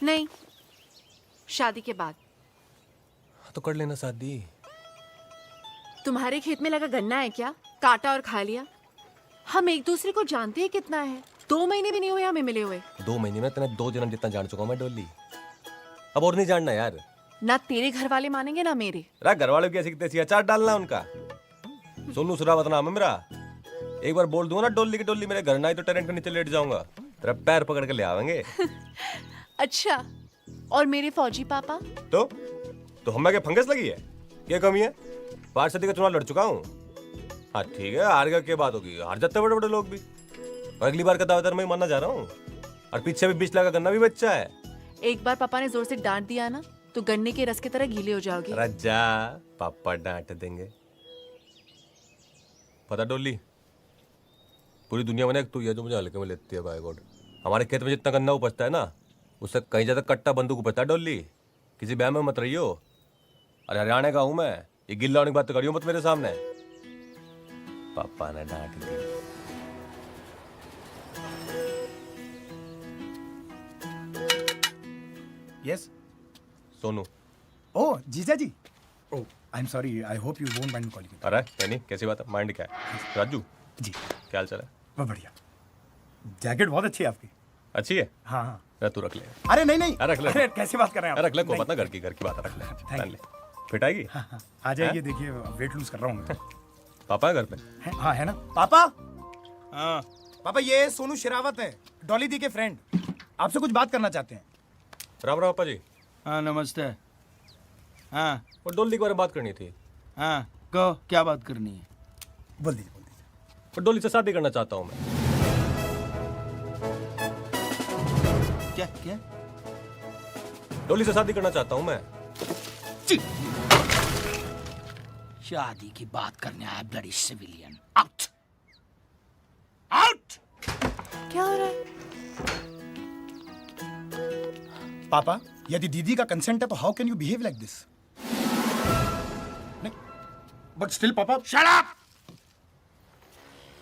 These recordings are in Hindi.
नहीं, शादी के बाद। तो कर लेना शादी। तुम्हारे खेत में लगा गन्ना है क्या? काटा और खा लिया। हम एक दूसरे को जानते हैं कितना है। 2 महीने भी नहीं हुए हमें मिले हुए। 2 महीने में तेने 2 जन्म जितना जान चुका हूं मैं डोली। अब और नहीं जानना यार। ना तेरे घर वाले मानेंगे ना मेरे। घर वालों की ऐसी तैसी अचार डालना उनका। सोनू सुरावत नाम है मेरा। एक बार बोल दूंगा ना डोली की डोली मेरे घर ना आई तो टेरेंट के नीचे लेट जाऊंगा। तेरा पैर पकड़ के ले आवेंगे। अच्छा, और मेरे फौजी पापा? तो हमें क्या फंगस लगी है? क्या कमी है? 5 सदी का चुनाव लड़ चुका हूँ। हाँ ठीक है, हार गया क्या बात होगी? हार जाते बड़े बड़े लोग भी। और अगली बार का दावेदार मैं मानना जा रहा हूँ। और पीछे भी 20 लाख का गन्ना भी बच्चा है। एक बार पापा ने जोर से डांट दिया ना तो गन्ने के रस की तरह गीले हो जाओगे। रज्जा, पापा डांट देंगे। पता डोली, पूरी दुनिया में ना एक तू है जो मुझे हल्के में लेती है। बाय गॉड, हमारे खेत में जितना गन्ना उपजता है ना उससे कहीं ज्यादा कट्टा बंदूक उपजता है डोली। किसी बहम में मत रहियो। अरे हरियाणा का हूं मैं, ये गिल्ला होने की बात तो करियो मत मेरे सामने। पापा ने डांट दी। यस सोनू। ओह जीजा जी। Oh I am sorry, I hope you won't mind calling. अरे नहीं, कैसी बात है? माइंड क्या है? राजू जी क्या हाल चाल है? बहुत बढ़िया। जैकेट बहुत अच्छी है आपकी। अच्छी है? हाँ हाँ। अरे तू रख ले। अरे नहीं नहीं, रख ले। अरे कैसे बात कर रहे हैं आप? रख ले, कोई नहीं। बात ना, घर की बात है, रख ले। Thank पहन ले, फिट आएगी। हाँ, हाँ, आ जाइए। देखिए वेट लूज कर रहा हूँ मैं। पापा है घर पे? हाँ है ना पापा। हाँ पापा, ये सोनू शेरावत है, डॉली दी के फ्रेंड। आपसे कुछ बात करना चाहते हैं। राम राम पापा जी। हाँ नमस्ते। हाँ और डोली के बारे में बात करनी थी। हाँ कहो, क्या बात करनी है? बोल दीजिए बोल दीजिए। और डोली से शादी करना चाहता हूँ मैं। क्या क्या? डोली से शादी करना चाहता हूँ मैं। शादी की बात करने आया ब्लडी सिविलियन। Out out. क्या हो रहा है? पापा, यदि दीदी का कंसेंट है तो how can you behave like this? नहीं, बट स्टिल पापा। Shut up.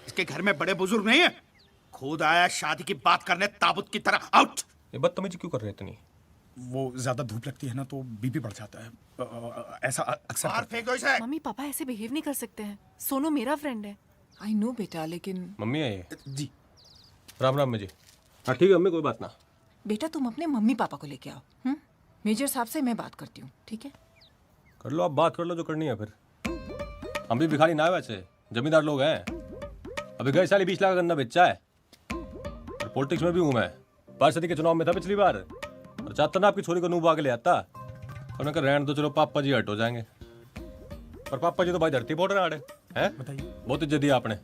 इसके घर में बड़े बुजुर्ग नहीं है, खुद आया शादी की बात करने ताबूत की तरह। आउट। ये बदतमीजी क्यों कर रहे हैं इतनी? वो ज्यादा धूप लगती है ना तो बीपी बढ़ जाता है। ऐसा अक्सर बाहर करते हैं। फेंक दो इसे। मम्मी पापा ऐसे बिहेव नहीं कर सकते हैं। सोनू मेरा फ्रेंड है। आई नो बेटा, लेकिन मम्मी है ये? जी राम राम में जी। हाँ ठीक है मम्मी, कोई बात ना। बेटा तुम अपने मम्मी पापा को लेके आओ। मेजर साहब से मैं बात करती हूँ, ठीक है? कर लो, आप बात कर लो जो करनी है। फिर हम भी भिखारी ना है, वैसे जमींदार लोग हैं। अभी गए साल 20 लाख का गन्ना बेचा है। और पॉलिटिक्स में भी हूँ मैं। 5 सदी के चुनाव में था पिछली बार। और चाहता ना आपकी छोरी को नूब आगे ले आता। और मैं कहा रहने दो, चलो पापा जी हट हो जाएंगे। पर पापा जी तो भाई धरती फोड़ रहे हैं। बताइए। बहुत इज्जत दी आपने।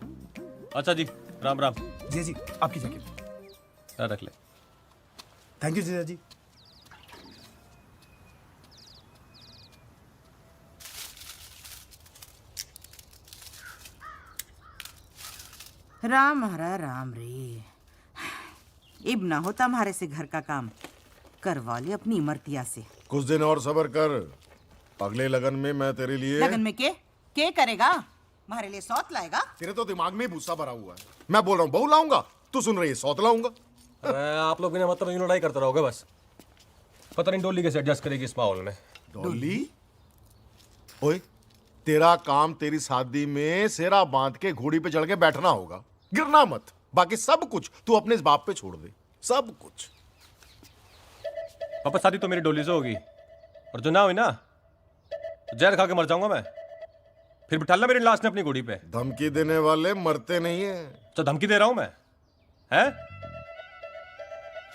अच्छा जी, राम राम। जी जी, आपकी जैकेट रख ले। थैंक यू जीजा जी। राम हरा राम रे। इब ना होता हमारे से घर का काम, करवा ले अपनी इमरतिया से। कुछ दिन और सब्र कर, अगले लगन में मैं तेरे लिए। लगन में के करेगा? हमारे लिए सौत लाएगा? तेरे तो दिमाग में ही भूसा भरा हुआ है। मैं बोल रहा हूँ बहू लाऊंगा, तू सुन रही है सौत लाऊंगा। अरे आप लोग बिना मतलब लड़ाई करते रहोगे बस। पता नहीं डोली कैसे एडजस्ट करेगी इस माहौल में। डोली ओए, तेरा काम तेरी शादी में सेरा बांध के घोड़ी पे चढ़ के बैठना होगा, गिरना मत। बाकी सब कुछ तू अपने इस बाप पे छोड़ दे, सब कुछ। पापा शादी तो मेरी डोली से होगी, और जो ना हुई ना तो जहर खा के मर जाऊंगा मैं। फिर बिठालना मेरी लाश ने अपनी घोड़ी पे। धमकी देने वाले मरते नहीं है। तो धमकी दे रहा हूं मैं, हैं?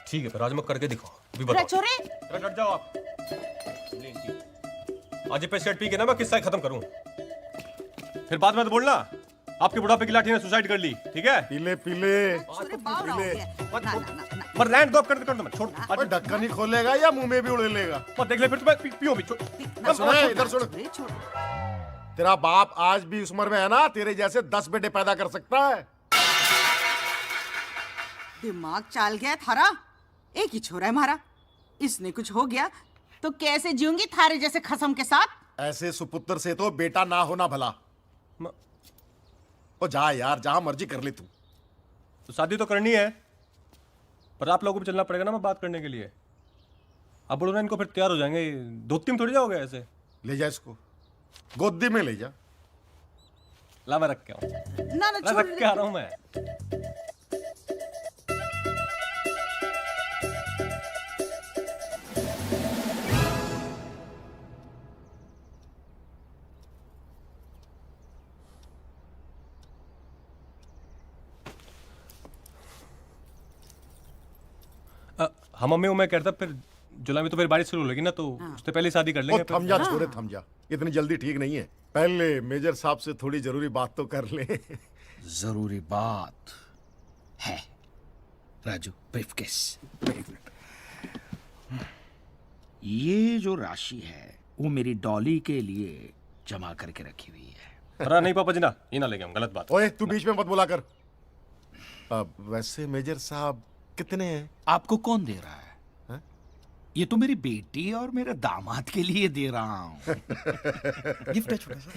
ठीक है, फिर आज मैं करके दिखाओ। अभी बताओ। छोरे अरे डट जाओ आप। आज ये पेशेंट पी के ना मैं किस्सा खत्म करूं। फिर बाद में तो बोलना आपके बुढ़ापे की लाठी ने सुसाइड कर ली, ठीक है? पीले पीले पर लैंड ड्रॉप कर दो, मत छोड़। अबे ढक्कन ही खोलेगा या मुंह में भी उड़े लेगा? मत देख ले, फिर तुम्हें पियो भी। सुन, इधर सुन। तेरा बाप आज भी उस उम्र में है ना, तेरे जैसे 10 बेटे पैदा कर सकता है। दिमाग चाल गया थारा। एक ही छोरा है हमारा, इसने कुछ हो गया तो कैसे जीऊंगी थारे जैसे खसम के साथ? ऐसे सुपुत्र से तो बेटा ना होना भला। ओ जा यार, जहां मर्जी कर ले तू। तो शादी तो करनी है, पर आप लोगों को भी चलना पड़ेगा ना मैं बात करने के लिए। आप बोलो ना इनको फिर तैयार हो जाएंगे, धोती में थोड़ी जाओगे ऐसे। ले जा इसको, गोदी में ले जा। ला मैं रख के आऊँ, ना ना छोड़ रख के आ रहा हूँ मैं। हाँ मम्मी, वो मैं कहता फिर जुलाई में तो फिर बारिश शुरू होगी ना, तो उससे पहले शादी कर ओ लेंगे। थम जा छोरे, थम जा, इतनी जल्दी ठीक नहीं है। पहले मेजर साहब से थोड़ी जरूरी बात तो कर ले। जरूरी बात है राजू, ब्रीफकेस। ये जो राशि है वो मेरी डॉली के लिए जमा करके रखी हुई है। अरे नहीं पापा जी ना, ये ना लेंगे हम, गलत बात। ओए तू बीच में मत बोला कर। वैसे मेजर साहब कितने हैं? आपको कौन दे रहा है? ये तो मेरी बेटी और मेरे दामाद के लिए दे रहा हूँ। गिफ्ट है छोटा सा।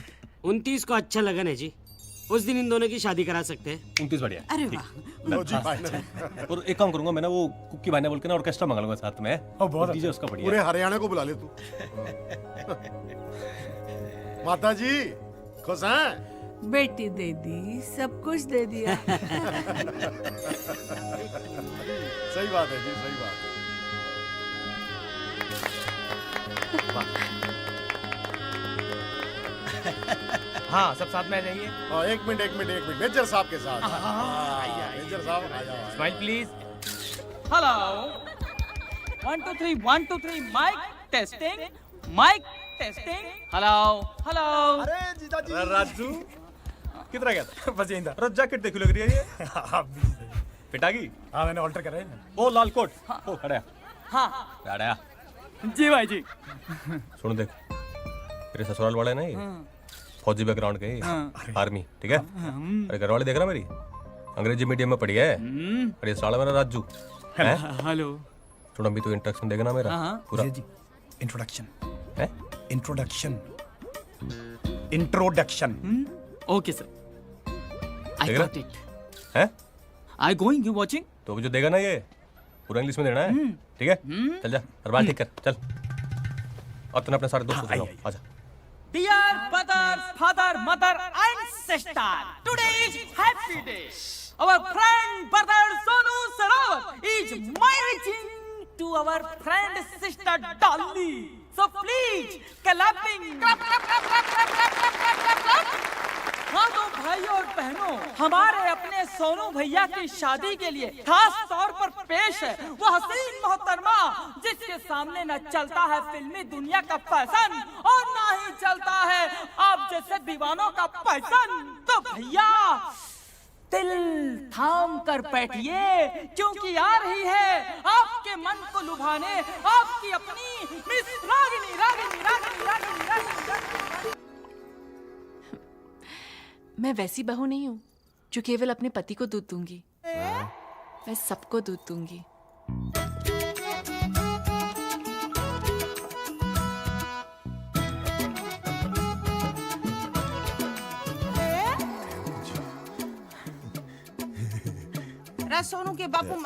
29 को अच्छा लगा ना जी, उस दिन इन दोनों की शादी करा सकते हैं। 29 बढ़िया। अरे वाह, लो जी फाइनल। और एक काम करूंगा मैं ना, वो कुक्की भाई ने बोल के ना ऑर्केस्ट्रा मंगा लूंगा साथ में। बहुत डीजे उसका पूरे बढ़िया। हरियाणा को बुला ले तू। माता जी खुश हैं? बेटी दे दी, सब कुछ दे दिया। सही बात है जी, सही बात है। हाँ सब साथ में आ जाइए। एक मिनट मेजर साहब के साथ। मेजर साहब आ जाओ। Smile please. Hello 1 2 3 1 2 3 mic testing hello hello. अरे जीजा जी। राजू कितना गया था? बस यहीं था। अरे जैकेट देखो लग रही है ये। आप भी सही। पिटागी। हाँ मैंने ऑल्टर करा है ना। ओ लाल कोट। ओ खड़ा। हाँ खड़ा। जी भाई जी। सुनो देख, मेरे ससुराल वाले ना ये फौजी बैकग्राउंड के, आर्मी, ठीक है। अरे घर वाले देख रहा मेरी अंग्रेजी मीडियम में पढ़ी है। अरे साला मेरा राजू है। हेलो। थोड़ा भी तो इंट्रोडक्शन देगा ना मेरा पूरा। जी इंट्रोडक्शन है। इंट्रोडक्शन। ओके सर, आई देख रहा? Got it. है आई गोइंग, यू वाचिंग? तो भी जो देगा ना ये पूरा इंग्लिश में देना है, ठीक है। चल जा और बाल ठीक कर चल। और तूने अपने सारे दोस्तों से जाओ, आजा। Dear brothers, father, mother and sister, today is happy day. Our friend brother Sonu Sarawat is marrying to our friend sister Dolly. So please, clapping. Clap, clap, clap, clap, clap, clap, clap, clap, clap, clap. हाँ तो भाइयों और बहनों, हमारे अपने सोनू भैया की शादी के लिए खास तौर पर पेश है वो हसीन मोहतरमा जिसके सामने न चलता है फिल्मी दुनिया का फैशन और ना ही चलता है आप जैसे दीवानों का पैसन। तो भैया दिल थाम कर बैठिए क्योंकि आ रही है आपके मन को लुभाने आपकी अपनी मिस रागिनी रागिनी रागिनी रागिनी रागिनी। मैं वैसी बहू नहीं हूँ जो केवल अपने पति को दूध दूंगी, मैं सबको दूध दूंगी। अरे सोनू के बापू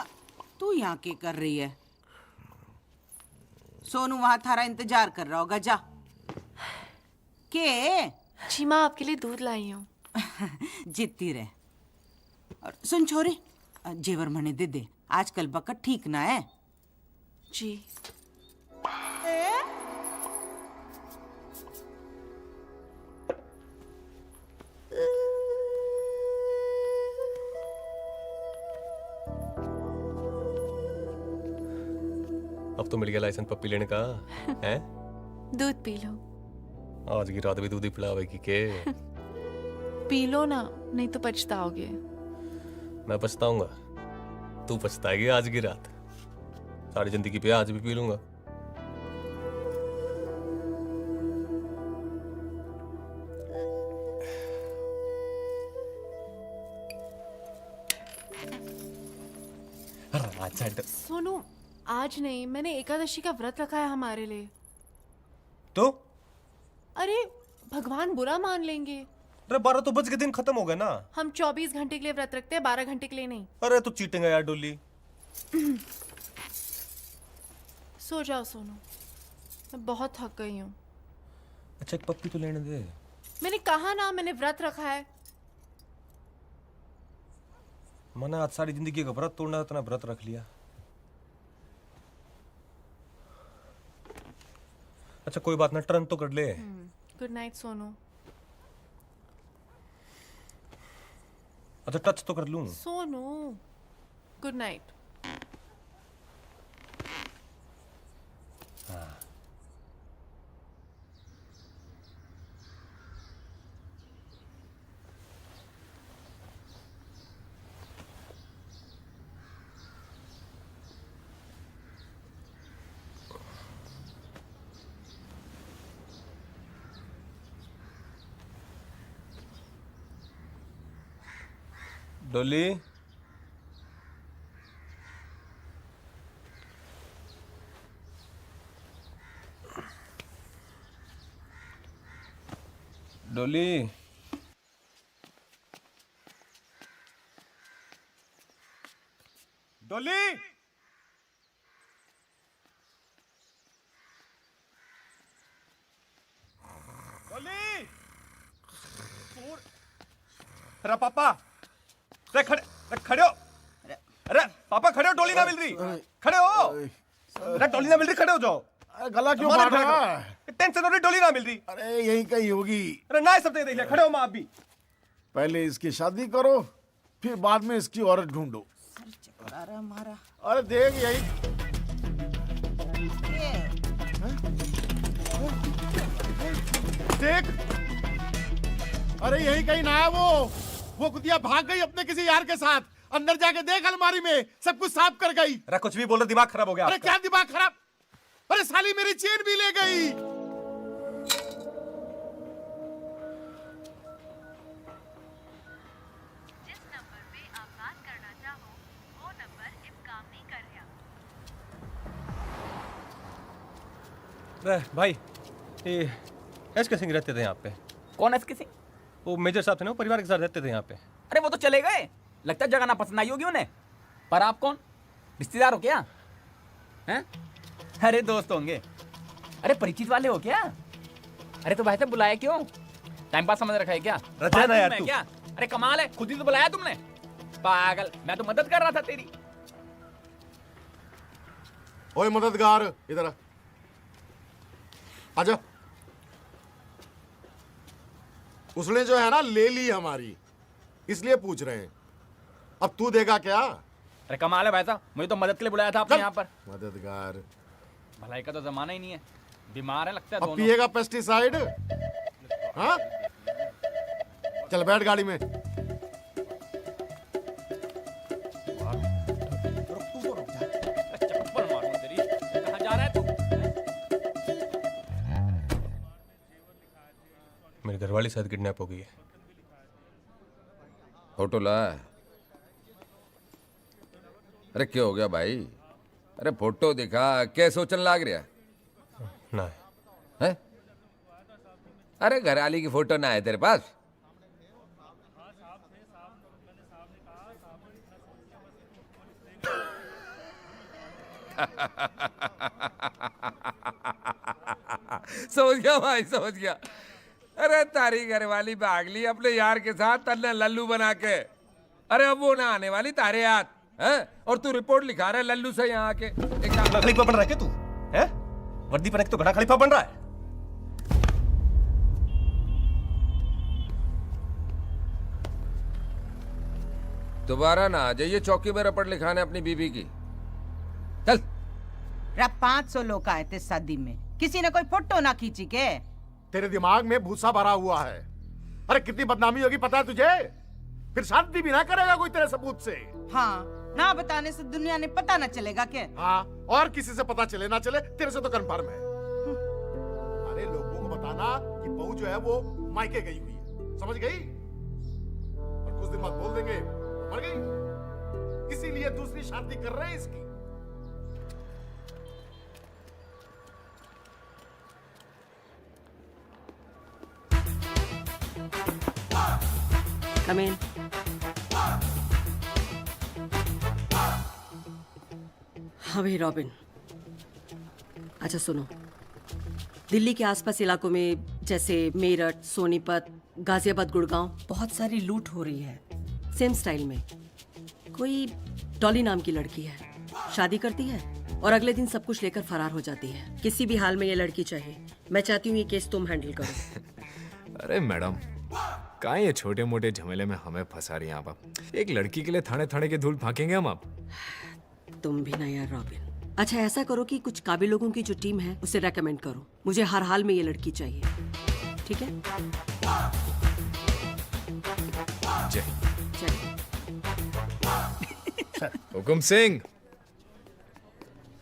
तू यहाँ क्या कर रही है? सोनू वहां थारा इंतजार कर रहा होगा, जा। के जी माँ आपके लिए दूध लाई हूँ। जीतती रहे। और सुन छोरी, जेवर मने दे दे, आजकल बकट ठीक ना है। जी अब तो मिल गया लाइसेंस पप्पी लेने का है। दूध पी लो। आज की रात भी दूध ही पिलावेगी के? पी लो ना, नहीं तो पछताओगे। मैं पछताऊंगा, तू पछताएगी आज की रात। सारी जिंदगी पे आज भी पी लूंगा। सोनू आज नहीं, मैंने एकादशी का व्रत रखा है हमारे लिए। तो अरे भगवान बुरा मान लेंगे। अरे 12 तो बज के दिन खत्म हो गया ना। हम 24 घंटे के लिए व्रत रखते हैं, 12 घंटे के लिए नहीं। अरे तू चीटिंग है यार डोली। सो जाओ सोनू, मैं बहुत थक गई हूँ। अच्छा एक पप्पी तो लेने दे। मैंने कहा ना, मैंने व्रत रखा है। मैंने आज सारी जिंदगी का व्रत तोड़ना, इतना व्रत रख लिया। अच्छा कोई बात ना, टर्न तो कर ले। Good night Sonu. अच्छा टच तो कर लूं। Sonu, good night. डोली, डोली, डोली, डोली। अरे पापा, अरे खड़े हो। अरे पापा खड़े हो, डोली ना मिल रही। खड़े हो। अरे डोली ना मिल रही, खड़े हो जाओ। गला क्यों काट रहा है? टेंशन हो रही, डोली ना मिल रही। अरे यही कहीं होगी। अरे ना सब देख लिया, खड़े हो माँ आप भी। पहले इसकी शादी करो, फिर बाद में इसकी औरत ढूंढो। अरे हमारा अरे देख यही। देख, अरे यही कहीं ना है वो कुतिया भाग गई अपने किसी यार के साथ। अंदर जाके देख, अलमारी में सब कुछ साफ कर गई। अरे कुछ भी बोल रहे, दिमाग खराब हो गया अरे आपका। क्या दिमाग खराब? अरे साली मेरी चेन भी ले गई। जिस नंबर पे आप बात करना चाहो वो नंबर इस काम नहीं कर रहा। अरे भाई, ये एस.के. सिंह रहते थे यहाँ पे। कौन है इसके सिंह? वो मेजर साहब थे ना, वो परिवार के साथ रहते थे यहाँ पे। अरे वो तो चले गए, लगता है जगह ना पसंद आई होगी उन्हें। पर आप कौन, रिश्तेदार हो क्या? हैं? अरे दोस्त होंगे। अरे परिचित वाले हो क्या? अरे तो भाई साहब बुलाया क्यों? टाइम पास समझ रखा है क्या? रचा ना यार मैं तू। क्या? अरे कमाल है, खुद ही तो बुलाया तुमने। पागल, मैं तो मदद कर रहा था तेरी। ओए मददगार, इधर आ। आजा। उसने जो है ना ले ली हमारी, इसलिए पूछ रहे हैं। अब तू देगा क्या? अरे कमाल है भाई साहब, मुझे तो मदद के लिए बुलाया था आपने चल। यहाँ पर। मददगार भलाई का तो जमाना ही नहीं है, बीमार है लगता है अब दोनों। पिएगा पेस्टिसाइड? हाँ, चल बैठ गाड़ी में। चप्पल मारूं तेरी। कहाँ जा रहा है तू? मेरी घरवाली शायद किडनैप हो गई है। फोटो ला। अरे क्या हो गया भाई? अरे फोटो दिखा, क्या सोचने लाग रहा ना है? अरे घरवाली की फोटो ना है तेरे पास? समझ गया भाई, समझ गया। अरे तारी घरवाली भाग ली अपने यार के साथ, तन्ने लल्लू बना के। अरे अब वो ना आने वाली तारे याद है, और तू रिपोर्ट लिखा रहा है लल्लू से यहाँ आके। घड़ा खलीफा बन रहा है क्या तू? हैं? वर्दी पहन के तो घड़ा खलीफा बन रहा है। दोबारा ना आ जाइए चौकी में रपट लिखाने अपनी बीबी की। चल। 500 लोग आए थे शादी में, किसी ने कोई फोटो ना खींची के? तेरे दिमाग में भूसा भरा हुआ है। अरे कितनी बदनामी होगी पता है तुझे? फिर शादी भी ना करेगा कोई तेरे सबूत से। हाँ, ना बताने से दुनिया ने पता ना चलेगा क्या? हाँ, और किसी से पता चले ना चले, तेरे से तो कंफर्म है। अरे लोगों को बताना कि बहू जो है वो मायके गई हुई है, समझ गई? और कुछ दिन बाद बोल देंगे मर गई, इसीलिए दूसरी शादी कर रहे हैं इसकी। Come in. अबे रॉबिन, अच्छा सुनो, दिल्ली के आसपास इलाकों में जैसे मेरठ, सोनीपत, गाजियाबाद, गुड़गांव बहुत सारी लूट हो रही है सेम स्टाइल में। कोई डॉली नाम की लड़की है, शादी करती है और अगले दिन सब कुछ लेकर फरार हो जाती है। किसी भी हाल में ये लड़की चाहिए। मैं चाहती हूँ ये केस तुम हैंडल करो। अरे मैडम, कहाँ ये छोटे मोटे झमेले में हमें फंसा रही हैं आप? एक लड़की के लिए थाने थाने की धूल फाकेंगे हम आप? तुम भी ना यार रॉबिन। अच्छा ऐसा करो कि कुछ काबिल लोगों की जो टीम है उसे रेकमेंड करो। मुझे हर हाल में ये लड़की चाहिए, ठीक है? जय चलिए। हुकुम सिंह,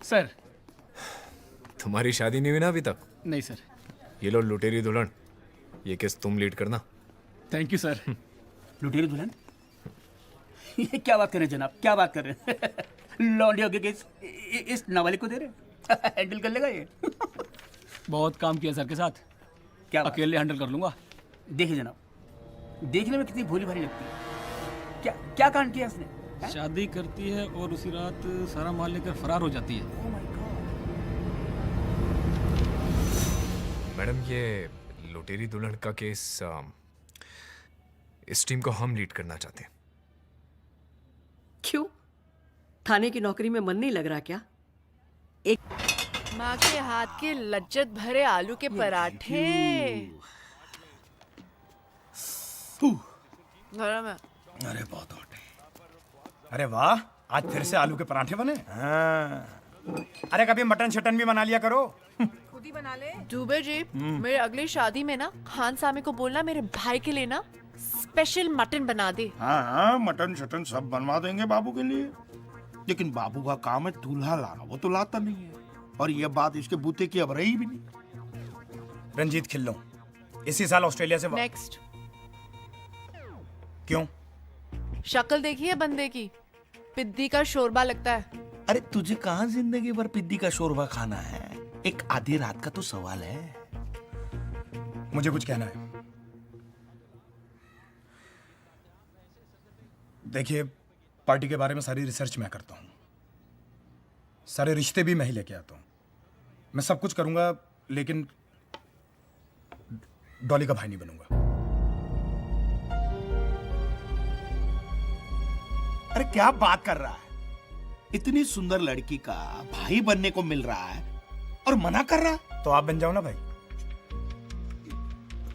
सर। तुम्हारी शादी नहीं हुई ना अभी तक? नहीं सर। ये लो लुटेरी दुल्हन, ये केस तुम लीड करना। Thank you sir. लुटेरी दुल्हन? ये क्या बात कर रहे हैं जनाब, क्या बात कर रहे हैं? लौंडियों के केस इस नाबालिग को दे रहे हैं? हैंडल कर लेगा ये? बहुत काम किया सर के साथ, क्या अकेले हैंडल कर लूंगा। देखिए जनाब, देखने में कितनी भोली भाली लगती है। क्या क्या कांड किया इसने? शादी करती है और उसी रात सारा माल लेकर फरार हो जाती है। मैडम, ये लुटेरी दुल्हन का केस इस टीम को हम लीड करना चाहते हैं। क्यों? थाने की नौकरी में मन नहीं लग रहा क्या? एक माँ के हाथ के लज्जत भरे आलू के पराठे गरम है। अरे बहुत हॉट है। अरे वाह, आज फिर से आलू के पराठे बने। हाँ। अरे कभी मटन शटन भी बना लिया करो। खुद ही बना ले। दुबे जी, मेरे अगली शादी में ना खान सामे को बोलना मेरे भाई के लिए ना स्पेशल मटन बना दे। हाँ हाँ, मटन शटन सब बनवा देंगे बाबू के लिए। लेकिन बाबू का काम है दूल्हा लाना, वो तो लाता नहीं है। और ये बात इसके बूते की अब रही भी नहीं। रंजीत खिल्लो इसी साल ऑस्ट्रेलिया से नेक्स्ट। क्यों? शक्ल देखी है बंदे की, पिद्दी का शोरबा लगता है। अरे तुझे कहाँ जिंदगी भर पिद्दी का शोरबा खाना है? एक आधी रात का तो सवाल है। मुझे कुछ कहना है। देखिए, पार्टी के बारे में सारी रिसर्च मैं करता हूँ, सारे रिश्ते भी मैं ही लेके आता हूँ। मैं सब कुछ करूंगा, लेकिन डॉली का भाई नहीं बनूंगा। अरे क्या बात कर रहा है? इतनी सुंदर लड़की का भाई बनने को मिल रहा है और मना कर रहा है? तो आप बन जाओ ना भाई।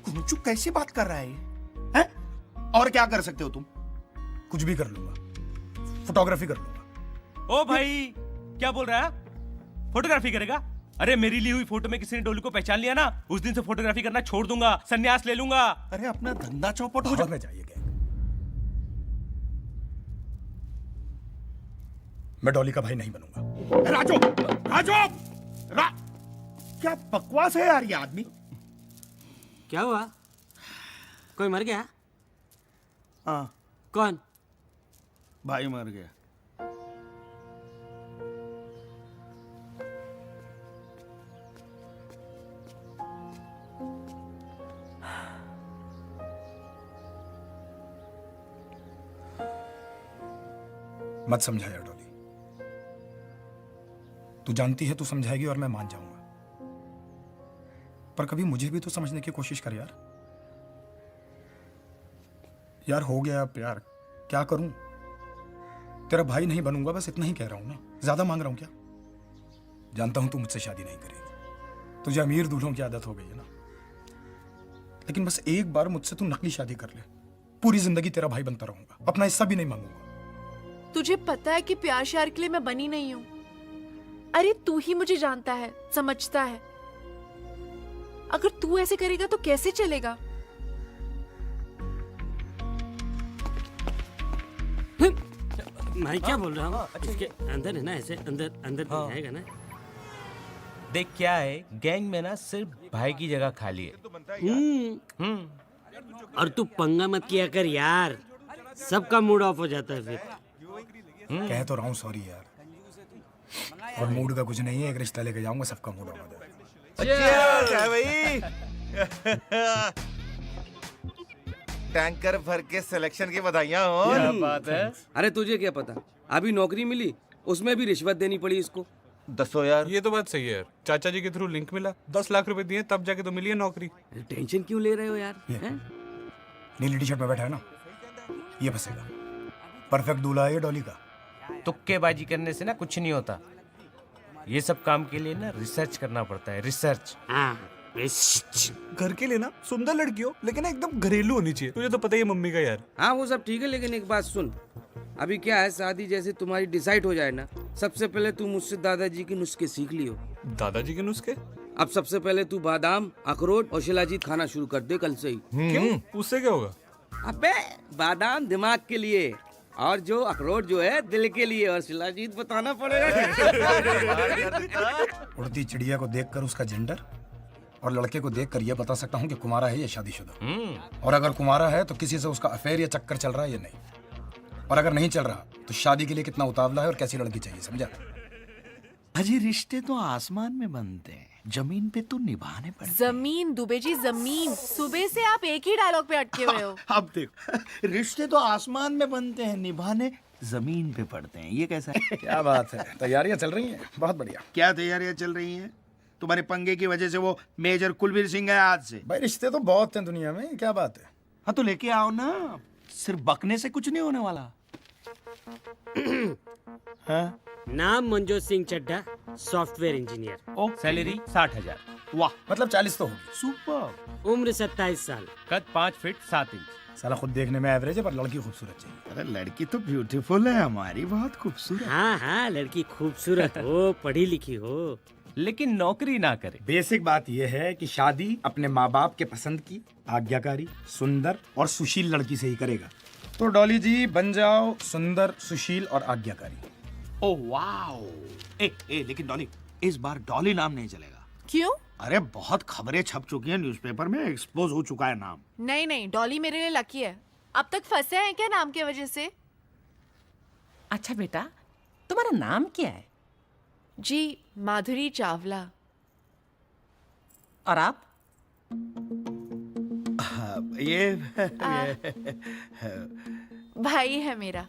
कुंचू कैसी बात कर रहा है ये? हैं? और क्या कर सकते हो तुम? कुछ भी कर लूंगा, फोटोग्राफी कर लूंगा। ओ भाई, क्या बोल रहा है? फोटोग्राफी करेगा? अरे मेरी ली हुई फोटो में किसी ने डोली को पहचान लिया ना, उस दिन से फोटोग्राफी करना छोड़ दूंगा, संन्यास ले लूंगा। अरे अपना धंधा चौपट हो जाइए। मैं डॉली का भाई नहीं बनूंगा। राजू, राजू, क्या बकवास है यार ये आदमी। क्या हुआ? कोई मर गया? हाँ। कौन? भाई मर गया। मत समझा यार डॉली, तू जानती है तू समझाएगी और मैं मान जाऊंगा, पर कभी मुझे भी तो समझने की कोशिश कर यार। यार हो गया प्यार, क्या करूं? तेरा भाई नहीं बनूंगा, बस इतना ही कह रहा हूं ना। ज्यादा मांग रहा हूं क्या? जानता हूं तू मुझसे शादी नहीं करेगी, तुझे अमीर दूल्हों की आदत हो गई है ना। लेकिन बस एक बार मुझसे तू नकली शादी कर ले, पूरी जिंदगी तेरा भाई बनता रहूंगा, अपना हिस्सा भी नहीं मांगूंगा। तुझे पता है कि प्यार श्यार के लिए मैं बनी नहीं हूं। अरे तू ही मुझे जानता है, समझता है। अगर तू ऐसे करेगा तो कैसे चलेगा? मैं क्या बोल रहा हूँ? इसके अंदर है ना, ऐसे अंदर अंदर आएगा ना। देख क्या है, गैंग में ना सिर्फ भाई की जगह खाली है। और तू पंगा मत किया कर यार, सबका मूड ऑफ हो जाता है फिर। कह तो रहा हूँ सॉरी यार, और मूड का कुछ नहीं है, एक रिश्ता लेके जाऊंगा, सबका मूड ऑफ हो जाएगा। भाई टैंकर भर के सिलेक्शन की बधाइयां हो। क्या बात है? अरे तुझे क्या पता, अभी नौकरी मिली, उसमें भी रिश्वत देनी पड़ी इसको। 10 यार। ये तो बात सही है यार, चाचा जी के थ्रू लिंक मिला, 10 लाख रुपए दिए तब जाके तो मिली है नौकरी। टेंशन क्यों ले रहे हो यार? नीली टी शर्ट में बैठा है ना, ये फंसेगा। परफेक्ट दूल्हा है ये डॉली का। तुक्केबाजी करने से ना कुछ नहीं होता, ये सब काम के लिए ना रिसर्च करना पड़ता है, रिसर्च। घर के लिए ना सुंदर लड़की हो, लेकिन ना एकदम घरेलू होनी चाहिए। तुझे तो पता ही है मम्मी का यार। हाँ वो सब ठीक है, लेकिन एक बात सुन, अभी क्या है, शादी जैसे तुम्हारी डिसाइड हो जाए ना, सबसे पहले तू मुझसे दादाजी के नुस्खे सीख लियो। दादाजी के नुस्खे? अब सबसे पहले तू बादाम, अखरोट और शिलाजीत खाना शुरू कर दे कल से ही। क्यों? उससे क्या होगा? अबे बादाम दिमाग के लिए, और जो अखरोट जो है दिल के लिए, और शिलाजीत बताना पड़ेगा। उड़ती चिड़िया को देखकर उसका जेंडर और लड़के को देखकर यह बता सकता हूँ कि कुमारा है या शादीशुदा। और अगर कुमारा है तो किसी से उसका अफेयर या चक्कर चल रहा है या नहीं, और अगर नहीं चल रहा तो शादी के लिए कितना उतावला है और कैसी लड़की चाहिए, समझा? अजी रिश्ते तो आसमान में बनते हैं, जमीन पे तो निभाने पड़ते। जमीन दुबे जी, जमीन। सुबह से आप एक ही डायलॉग पे अटके हुए हो। अब देखो, रिश्ते तो आसमान में बनते हैं, निभाने जमीन पे पड़ते हैं। ये कैसा है? क्या बात है, तैयारियां चल रही हैं, बहुत बढ़िया। क्या तैयारियां चल रही हैं? तुम्हारे पंगे की वजह से वो मेजर कुलवीर सिंह है आज से। भाई रिश्ते तो बहुत हैं दुनिया में, क्या बात है? हाँ तो लेके आओ ना, सिर्फ बकने से कुछ नहीं होने वाला। हाँ? नाम Manjot Singh Chadha, software engineer. Salary 60,000। वाह, मतलब 40 तो होगी। सुपर। उम्र 27 साल। कद 5 फीट 7 इंच। साला खुद देखने में एवरेज है, पर लड़की खूबसूरत चाहिए। अरे लड़की तो ब्यूटीफुल है हमारी, बहुत खूबसूरत। हाँ हाँ, लड़की खूबसूरत हो, पढ़ी लिखी हो, लेकिन नौकरी ना करे। बेसिक बात यह है कि शादी अपने माँ बाप के पसंद की, आज्ञाकारी, सुंदर और सुशील लड़की से ही करेगा। तो डॉली जी बन जाओ सुंदर, सुशील और आज्ञाकारी। Oh wow. लेकिन डॉली, इस बार डॉली नाम नहीं चलेगा। क्यों? अरे बहुत खबरें छप चुकी हैं न्यूज़पेपर में, एक्सपोज हो चुका है नाम। नहीं नहीं, डॉली मेरे लिए लकी है। अब तक फंसे हैं क्या नाम की वजह से? अच्छा बेटा, तुम्हारा नाम क्या है? जी माधुरी चावला। और आप? ये भाई है मेरा।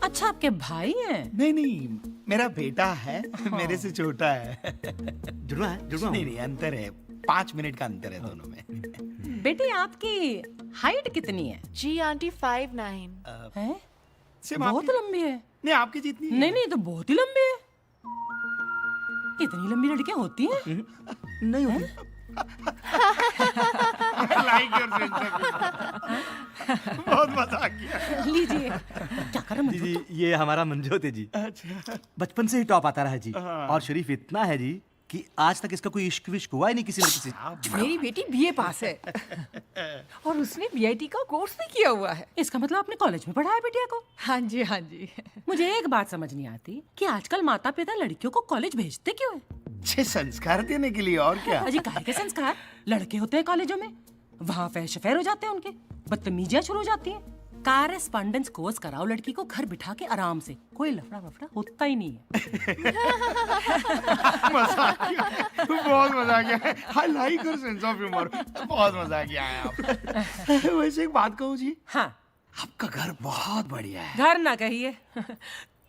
अच्छा, आपके भाई हैं? नहीं, मेरा बेटा है, मेरे से छोटा है। जुड़वा है? नहीं, अंतर है, 5 मिनट का अंतर है दोनों में। बेटी आपकी हाइट कितनी है? जी आंटी 5'9". हैं? सिर्फ बहुत लंबी है। नहीं, आपकी जितनी है। नहीं, तो बहुत ही लंबी है। इतनी लंबी लड़कियां होती हैं? नहीं होती। बहुत मजा किया। लीजिए। क्या कर रहे जी, ये हमारा मंजोत है जी। अच्छा। बचपन से ही टॉप आता रहा है जी। हाँ। और शरीफ इतना है जी कि आज तक इसका कोई इश्क विश्क हुआ ही नहीं किसी लड़की से। मेरी बेटी बीए पास है और उसने बीआईटी का कोर्स भी किया हुआ है। इसका मतलब आपने कॉलेज में पढ़ाया बिटिया को? हाँ जी, हाँ जी। मुझे एक बात समझ नहीं आती कि आजकल माता पिता लड़कियों को कॉलेज भेजते क्यों है? अच्छे संस्कार देने के लिए, और क्या। अजी काहे के संस्कार? लड़के होते हैं कॉलेजों में, वहाँ फैश अफेयर हो जाते हैं उनके, बदतमीजियां शुरू हो जाती हैं। कॉरेस्पॉन्डेंस कोर्स कराओ लड़की को घर बिठा के आराम से, कोई लफड़ा वफड़ा होता ही नहीं है। मजा आ गया, बहुत मजा आ गया। I like your sense of humour, बहुत मजा आ गया है आप। वैसे एक बात कहूँ जी। हाँ। आपका घर बहुत बढ़िया है। घर ना कहिए,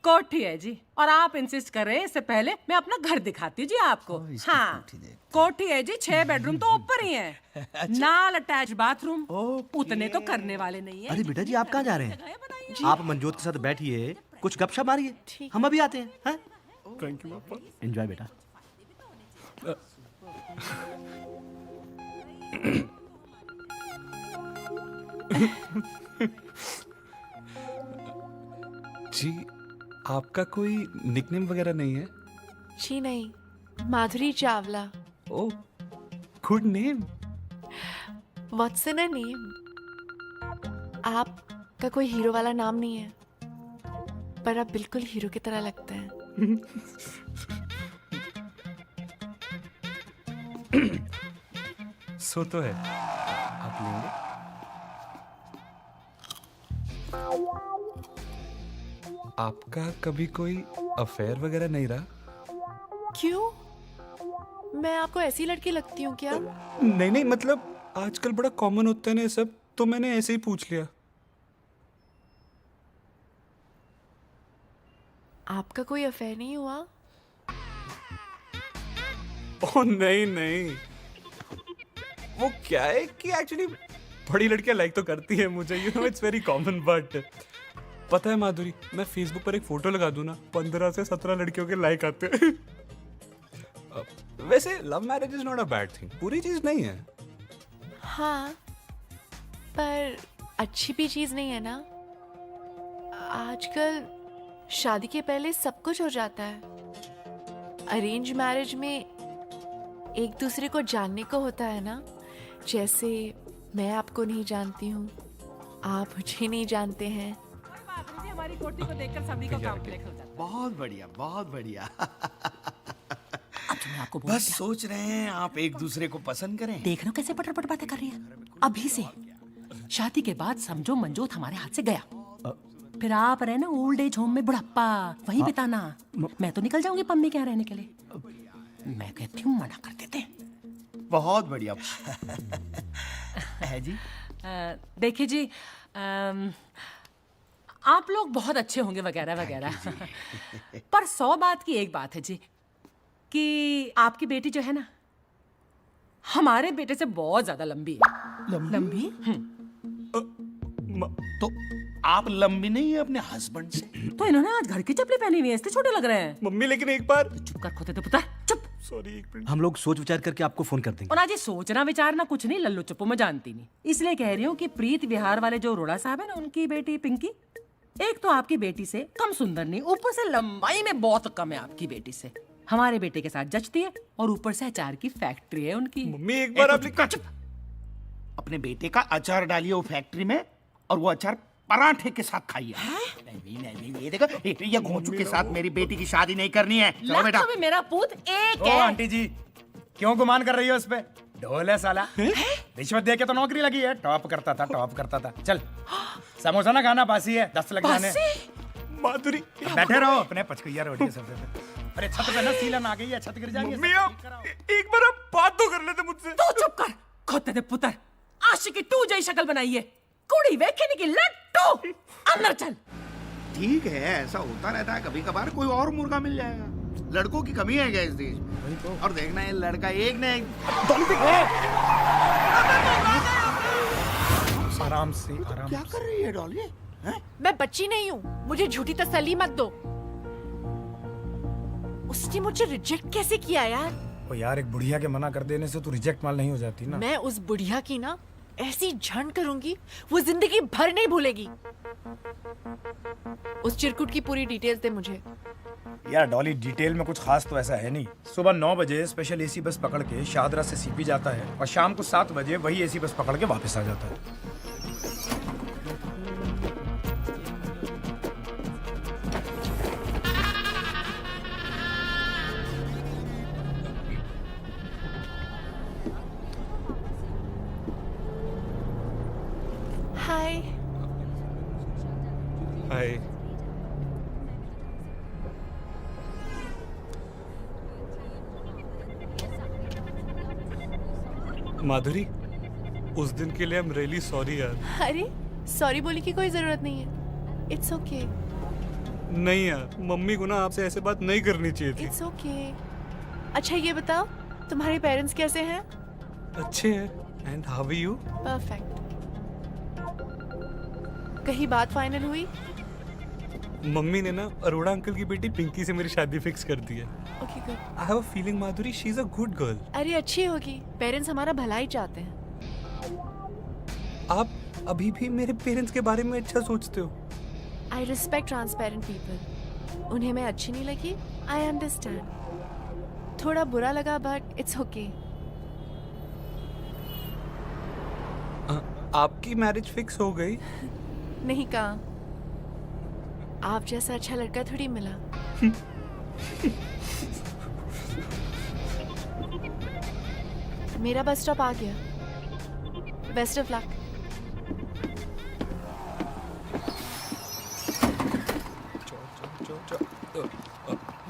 कोठी है जी। और आप इंसिस्ट कर रहे हैं, इससे पहले मैं अपना घर दिखाती हूँ जी आपको। हाँ, कोठी है जी, 6 बेडरूम तो ऊपर ही है। अच्छा। नाल अटैच बाथरूम, उतने तो करने वाले नहीं है। अरे बेटा जी, आप कहाँ जा रहे हैं? आप मंजोत के साथ बैठिए, कुछ गपशप मारिए, हम अभी आते हैं। थैंक यू पापा। एंजॉय बेटा। जी, आपका कोई निकनेम वगैरह नहीं है? जी नहीं, Madhuri Chawla. Oh, good name. What's in a name? आपका कोई हीरो वाला नाम नहीं है, पर आप बिल्कुल हीरो की तरह लगते हैं। सो तो है। आप लेंगे? आपका कभी कोई अफेयर वगैरह नहीं रहा? क्यों? मैं आपको ऐसी लड़की लगती हूँ क्या? नहीं, मतलब आजकल बड़ा कॉमन होता है ना ये सब, तो मैंने ऐसे ही पूछ लिया। आपका कोई अफेयर नहीं हुआ? ओह नहीं नहीं, वो क्या है कि एक्चुअली बड़ी लड़कियां लाइक तो करती है मुझे, you know it's very common. But पता है माधुरी, मैं फेसबुक पर एक फोटो लगा दूं ना, 15 से 17 लड़कियों के लाइक आते हैं। वैसे love marriage is not a bad thing, पूरी चीज नहीं है। हाँ, पर अच्छी भी चीज नहीं है ना। आजकल शादी के पहले सब कुछ हो जाता है। अरेंज मैरिज में एक दूसरे को जानने को होता है ना। जैसे मैं आपको नहीं जानती हूँ, आप मुझे नहीं जानते हैं। हमारी कोठी को देखकर सभी को काम निकल जाता है। बहुत बढ़िया, बहुत बढ़िया। आपको बस सोच रहे हैं आप एक दूसरे को पसंद करें। देख रहे हो कैसे पटर पटर बातें कर रही है। अभी से शादी के बाद समझो मंजोत हमारे हाथ से गया, फिर आप रहे ना ओल्ड एज होम में बुढ़ापा वहीं बिताना। मैं तो निकल जाऊंगी पम्मी के यहाँ रहने के लिए। मैं कहती हूँ मना कर देते। बहुत बढ़िया है जी। देखिए जी, आप लोग बहुत अच्छे होंगे वगैरह वगैरह, पर 100 बात की एक बात है जी कि आपकी बेटी जो है ना हमारे बेटे से बहुत ज्यादा लंबी है। लंबी? तो आप लंबी नहीं है अपने हस्बैंड से? तो इन्होंने आज घर की चप्पलें पहनी हुई है, इसलिए छोटे लग रहे हैं। मम्मी लेकिन एक बार चुप कर खोते तो पुत्र, चुप। सॉरी, एक मिनट। हम लोग सोच विचार करके आपको फोन कर देंगे। और आज ये सोचना विचारना कुछ नहीं, लल्लू चप्पू मैं जानती नहीं, इसलिए कह रही हूँ कि प्रीत विहार वाले जो अरोड़ा साहब है ना, उनकी बेटी पिंकी, एक तो आपकी बेटी से कम सुंदर नहीं, ऊपर से लंबाई में बहुत कम है आपकी बेटी से। हमारे बेटे के साथ जचती है और ऊपर से अचार की फैक्ट्री है उनकी। मम्मी एक बार अपने बेटे का अचार डालिए वो फैक्ट्री में, और वो अचार पराठे के साथ खाइए। नहीं, ये देखो, ये घोंचू के साथ मेरी बेटी की शादी नहीं करनी है। चलो बेटा। भी मेरा पूत एक ओ है। आंटी जी, क्यों गुमान कर रही हो उस पे? ढोल है साला, रिश्वत दे के तो नौकरी लगी है। टॉप करता था। चल समोसा ना खाना, बासी है, 10 लग जाने। माधुरी बैठे रहो अपने पचकैया रोटी सबसे। अरे छत पे ना सीलन आ गई है, छत गिर जाएगी। मम्मी आप एक बार आप बात तो कर लेते मुझसे। तू चुप कर खोते दे पुत्र, आशिकी तू जई शक्ल बनाई है, कुड़ी वेखने की लट्टू। अंदर चल। ठीक है, ऐसा होता रहता है, कभी कभार कोई और मुर्गा मिल जाएगा। लड़कों की कमी है क्या इस देश में? और देखना है लड़का एक न एक। आराम से, आराम। क्या कर रही है डॉली? मैं बच्ची नहीं हूँ, मुझे झूठी तसल्ली मत दो। उसने मुझे रिजेक्ट कैसे किया यार? ओ यार, एक बुढ़िया के मना कर देने से तो रिजेक्ट माल नहीं हो जाती ना। मैं उस बुढ़िया की ना ऐसी झंड करूंगी, वो जिंदगी भर नहीं भूलेगी। उस चिरकुट की पूरी डिटेल्स दे मुझे। यार डॉली, डिटेल में कुछ खास तो ऐसा है नहीं। सुबह 9 बजे स्पेशल एसी बस पकड़ के शाहदरा से सीपी जाता है, और शाम को 7 बजे वही एसी बस पकड़ के वापस आ जाता है। हाय। हाय। माधुरी, उस दिन के लिए आई एम रियली सॉरी यार। अरे सॉरी बोलने की कोई जरूरत नहीं है, इट्स ओके। नहीं यार, मम्मी को ना आपसे ऐसे बात नहीं करनी चाहिए थी। It's okay. अच्छा ये बताओ, तुम्हारे पेरेंट्स कैसे हैं? अच्छे हैं। And how are you? Perfect. कहीं बात फाइनल हुई? मम्मी ने ना अरोड़ा अंकल की बेटी पिंकी से मेरी शादी फिक्स कर दी है। Okay good. I have a feeling Madhuri she is a good girl. अरे अच्छी होगी, पेरेंट्स हमारा भला ही चाहते हैं। आप अभी भी मेरे पेरेंट्स के बारे में अच्छा सोचते हो? I respect transparent people. उन्हें मैं अच्छी नहीं लगी, आई अंडरस्टैंड। थोड़ा बुरा लगा बट इट्स ओके। आपकी मैरिज फिक्स हो गई? नहीं कहा, आप जैसा अच्छा लड़का थोड़ी मिला। मेरा बस स्टॉप आ गया, बेस्ट ऑफ लक।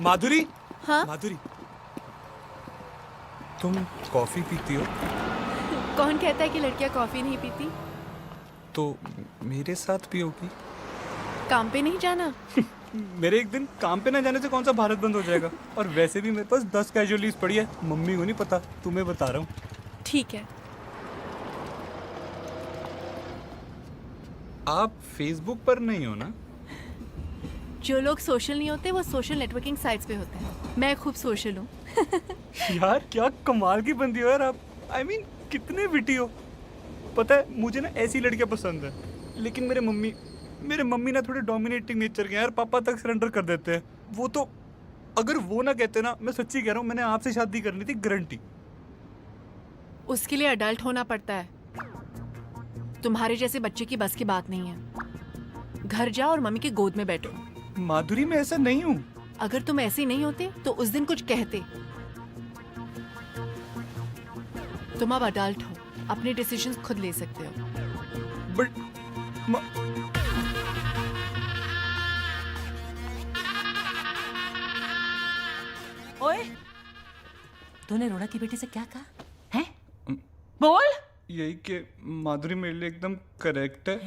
माधुरी। हाँ? माधुरी, तुम कॉफी पीती हो? कौन कहता है कि लड़कियां कॉफी नहीं पीती? तो मेरे साथ पियोगी? काम पे नहीं जाना? मेरे एक दिन काम पे ना जाने से कौन सा भारत बंद हो जाएगा? और वैसे भी मेरे पास 10 कैजुअल लीव्स पड़ी है। मम्मी को नहीं पता, तुम्हें बता रहा हूँ। ठीक है। आप फेसबुक पर नहीं हो ना? जो लोग सोशल नहीं होते वो सोशल नेटवर्किंग साइट्स पे होते हैं। मैं खूब सोशल हूँ। यार क्या कमाल की बंदी हो यार आप। I mean, कितने विटी हो। पता है मुझे ना ऐसी लड़कियां पसंद है, लेकिन मेरे मम्मी ना थोड़े डोमिनेटिंग नेचर के हैं यार। पापा तक सरेंडर कर देते हैं। वो तो अगर वो ना कहते ना, मैं सच्ची कह रहा हूँ, मैंने आपसे शादी करनी थी, गारंटी। उसके लिए अडल्ट होना पड़ता है। तुम्हारे जैसे बच्चे की बस की बात नहीं है। घर जाओ और मम्मी के गोद में बैठो। माधुरी मैं ऐसा नहीं हूँ। अगर तुम ऐसे नहीं होते तो उस दिन कुछ कहते। तुम अब अडल्ट हो, अपने डिसीजंस खुद ले सकते हो। बट ओए, तूने रोना की बेटी से क्या कहा? हैं? बोल। यही कि माधुरी मेरे लिए एकदम करेक्ट है,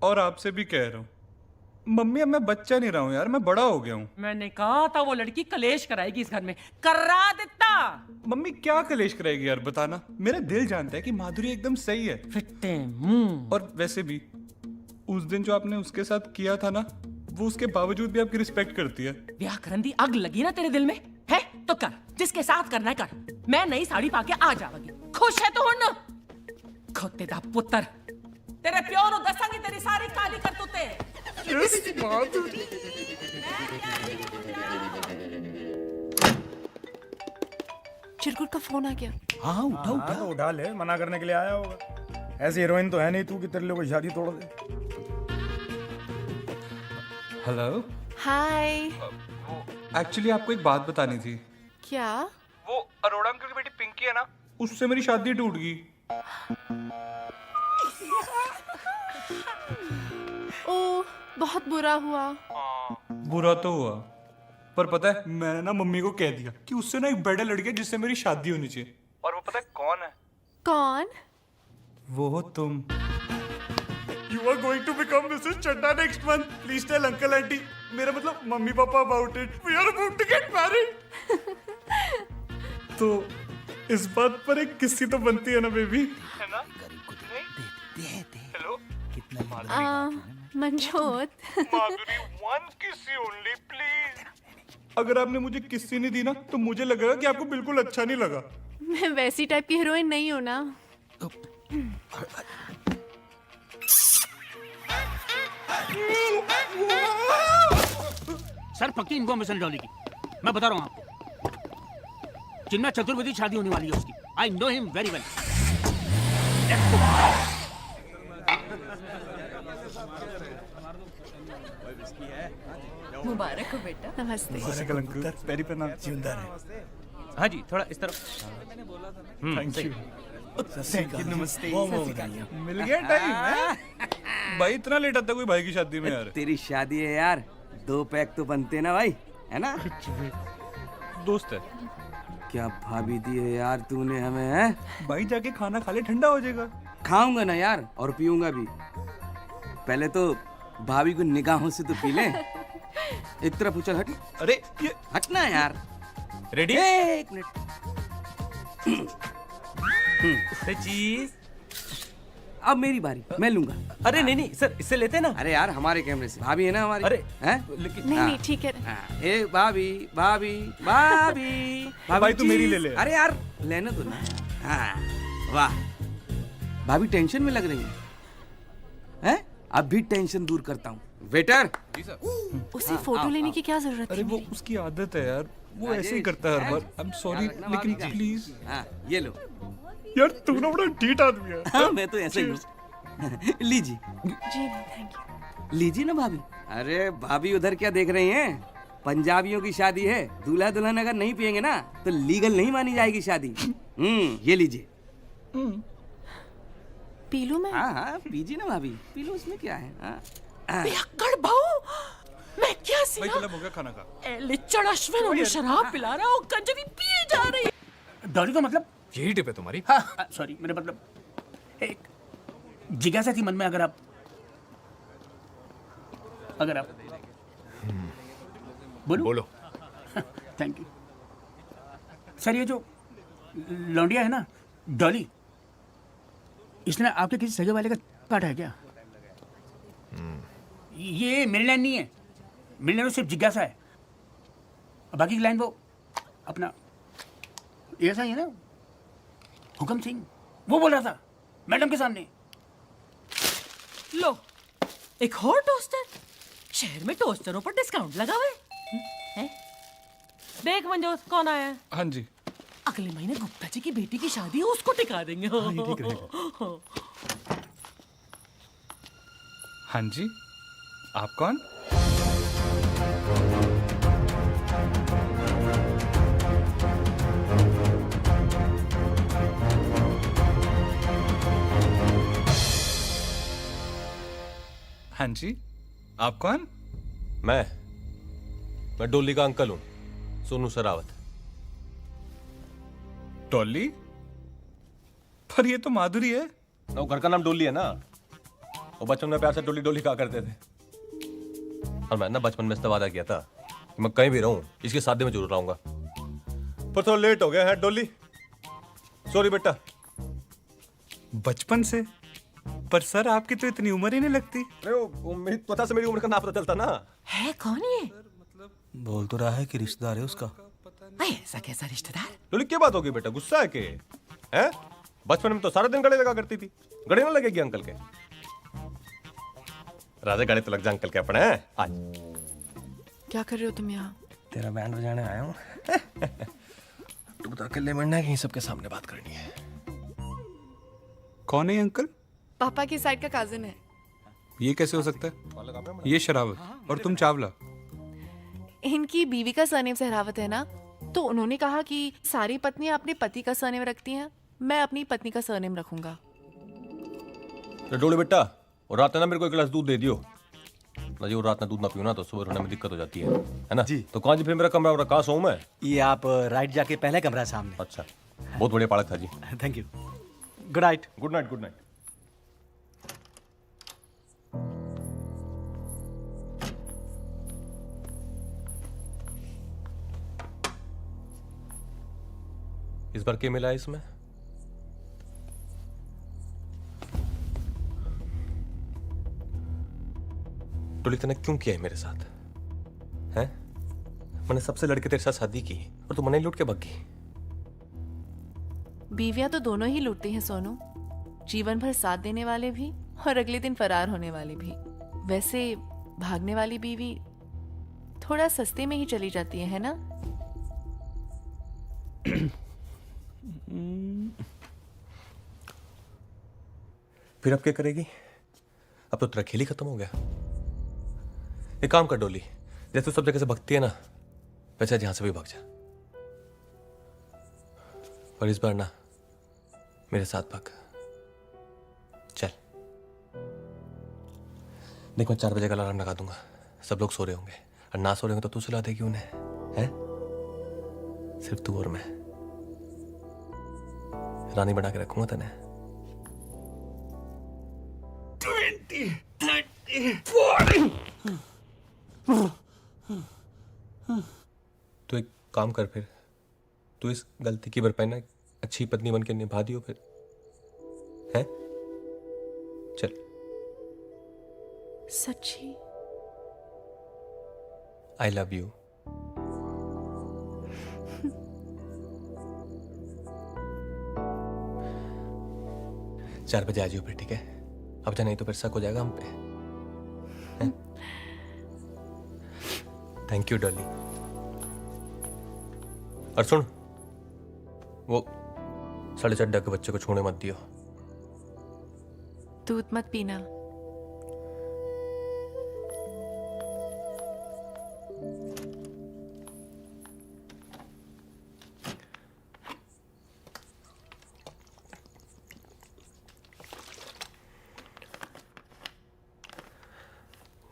और आपसे भी कह रहा हूँ। मम्मी अब मैं बच्चा नहीं रहा हूँ यार, मैं बड़ा हो गया हूँ। मैंने कहा था वो लड़की कलेश कराएगी इस घर में, करा देता। मम्मी क्या कलेश कराएगी यार, बताना। मेरा दिल जानता है कि माधुरी एकदम सही है। फिट्टे मुंह। और वैसे भी उस दिन जो आपने उसके साथ किया था ना, वो उसके बावजूद भी आपकी रिस्पेक्ट करती है। ब्याह करन दी अग लगी ना तेरे दिल में है तो कर, जिसके साथ करना है कर। मैं नई साड़ी पाके आ जाऊंगी। खुश है तो हुन? खोते दा पुत्र, तेरे प्यो नु दसांगी तेरी सारी काली करतूते। चिरकुट का फोन आ गया। हाँ उठा तो उठा ले, मना करने के लिए आया होगा। ऐसी हीरोइन तो है नहीं तू कि तेरे लिए कोई शादी तोड़ दे। हेलो। हाय। एक्चुअली आपको एक बात बतानी थी। क्या? वो अरोड़ा अंकल की बेटी पिंकी है ना, उससे मेरी शादी टूट गई। ओह, बहुत बुरा हुआ। बुरा तो हुआ, पर पता है मैंने ना मम्मी को कह दिया कि उससे ना एक बड़ा लड़का जिससे मेरी शादी होनी चाहिए। और वो पता है कौन है? कौन? वो हो तुम। You are going to become Mrs. Chadda next month. Please tell uncle auntie. मेरा मतलब mummy papa about it. We are about to get married. तो इस बात पर एक किस्सी तो बनती है ना बेबी, है ना? Hello. Manjot. Madhuri, one kiss only, please. अगर आपने मुझे किस्सी नहीं दी ना, तो मुझे लगेगा कि आपको बिल्कुल अच्छा नहीं लगा। मैं वैसी टाइप की हीरोइन नहीं हूँ ना। सर पक्की इन्फॉर्मेशन डालेगी। मैं बता रहा हूँ आपको, चिन्ना चतुर्वेदी शादी होने वाली है उसकी। I know him very well. मुबारक हो बेटा। नमस्ते। पैरी पे नाम जिंदा रहे। हाँ जी, थोड़ा इस तरफ। Thank you. नमस्ते। मिल गया टाइम है? भाई इतना लेट आता कोई भाई की शादी में यार? तेरी शादी है यार, 2 पैक तो बनते ना भाई, है ना? दोस्त है। क्या भाभी दी है यार तूने हमें, है? भाई जाके खाना खा ले, ठंडा हो जाएगा। खाऊंगा ना यार, और पीऊंगा भी। पहले तो भाभी को निगाहों से तो पी ले। एक तरफ उछल, हट। अरे ये हटना यार। रेडी? एक मिनट। चीज। अब मेरी बारी, मैं लूंगा। अरे नहीं नहीं सर, इससे लेते ना। अरे यार हमारे कैमरे से, भाभी है ना हमारी। अरे हैं? लेकिन नहीं नहीं ठीक है। ए भाभी भाभी भाभी भाई तू मेरी ले ले। अरे यार लेना तो ना। हाँ वाह, भाभी टेंशन में लग रही है, हैं? अब भी टेंशन दूर करता हूँ। वेटर। उसे फोटो लेने की क्या जरूरत है? अरे वो उसकी आदत है यार, वो ऐसे ही करता है हर बार। आई एम सॉरी, लेकिन प्लीज। हाँ ये लो। यार तू ना बड़ा ढीठ आदमी है। हाँ मैं तो ऐसे ही हूँ। लीजिए। जी थैंक यू। लीजिए ना भाभी। अरे भाभी उधर क्या देख रही हैं? पंजाबियों की शादी है, दूल्हा दुल्हन अगर नहीं पियेंगे ना तो लीगल नहीं मानी जाएगी शादी। ये लीजिए। पी लूं मैं? हाँ हाँ पीजिए ना भाभी, पी लो, उसमें क्या है। पियक्कड़ बहू, मैं क्या सी भाई चला होगा खाना का। लिचड़ अश्विन उन्हें शराब पिला रहा और कंजरी पिए जा रही है। डॉली का मतलब? यही टिप है तुम्हारी? हाँ सॉरी, मेरा मतलब एक जिज्ञासा थी मन में। अगर आप अगर आप बोलो। Thank you sir. ये जो लौंडिया है ना, डॉली, इसने आपके किसी सगे वाले का काटा है क्या? ये मेरी लाइन नहीं है, मेरी लाइन सिर्फ जिज्ञासा है। बाकी की लाइन वो अपना ऐसा ही है ना, हुक्म सिंह, वो बोल रहा था मैडम के सामने। लो, एक और टोस्टर। शहर में टोस्टरों पर डिस्काउंट लगा हुआ है। देख मंजोत, कौन आया है? हाँ जी। अगले महीने गुप्ता जी की बेटी की शादी है, उसको टिका देंगे। ये ठीक रहेगा। हाँ जी, आप कौन? हाँ जी, आप कौन? मैं डोली का अंकल हूँ, सोनू सरावत। डॉली? पर ये तो माधुरी है। वो घर का नाम डोली है ना, वो बचपन में प्यार से डोली डोली कहा करते थे। और मैं ना बचपन में इससे वादा किया था कि मैं कहीं भी रहूं इसकी शादी में जरूर आऊंगा, पर थोड़ा लेट हो गया है डोली, सॉरी बेटा। बचपन से? पर सर आपकी तो इतनी उम्र ही नहीं लगती। मेरी त्वचा से मेरी उम्र का ना पता चलता ना। है कौन ये? बोल तो रहा है कि रिश्तेदार है उसका। ऐसा कैसा रिश्तेदार? डोली क्या बात होगी बेटा, गुस्सा है के? हैं? बचपन में तो सारा दिन गले लगा करती थी, गले ना लगेगी अंकल के? राजा गले तो लग जा अंकल के अपने। आज क्या कर रहे हो तुम यहाँ? तेरा बैंड बजाने आया हूँ। तू बता अकेले मिलना है कि सबके सामने बात करनी है? कौन है ये अंकल? पापा की साइड का काजिन है। ये कैसे हो सकता है? ये शरावत और तुम चावला। इनकी बीवी का सरनेम सहरावत है ना, तो उन्होंने कहा कि सारी पत्नियां अपने पति का सरनेम रखती हैं, मैं अपनी पत्नी का सरनेम रखूंगा। डोली बेटा, और रात में ना मेरे को एक गिलास दूध दे दियो ना जी। और रात में दूध ना पियो ना तो सुबह उठने में दिक्कत हो जाती है ना जी। तो कहाँ जी फिर मेरा कमरा, और कहाँ सोऊं मैं? ये आप राइट जाके पहले कमरा है सामने। अच्छा, बहुत बढ़िया पालक था जी। Thank you. Good night. Good night. Good night. इस बार क्या मिला है इसमें? डोली तूने क्यों किया है मेरे साथ? हैं? मैंने सबसे लड़के तेरे साथ शादी की और तू मने लूट के भाग गई। बीवियां तो दोनों ही लूटती हैं सोनू, जीवन भर साथ देने वाले भी और अगले दिन फरार होने वाले भी। वैसे भागने वाली बीवी थोड़ा सस्ते में ही चली जाती है ना? फिर अब क्या करेगी? अब तो तेरा खेल ही खत्म हो गया। एक काम कर डोली, जैसे तू सब जगह से भगती है ना, वैसे यहां से भी भाग जा। पर इस बार ना मेरे साथ भाग। चल देख, मैं 4 बजे का अलार्म लगा दूंगा, सब लोग सो रहे होंगे, और ना सो रहे होंगे तो तू सुला देगी उन्हें, हैं? सिर्फ तू और मैं। रानी बना के रखूंगा तने। 20, 30, 40। तो एक काम कर, फिर तू इस गलती की भरपाई ना अच्छी पत्नी बन के निभा दियो फिर, हैं? चल। सच्ची? I love you. चार बजे आ जाओ फिर, ठीक है? अब जा, नहीं तो फिर शक हो जाएगा हम पे। Thank you Dolly. और सुन, वो 4.5 के बच्चे को छोड़ने मत दियो। दूध मत पीना।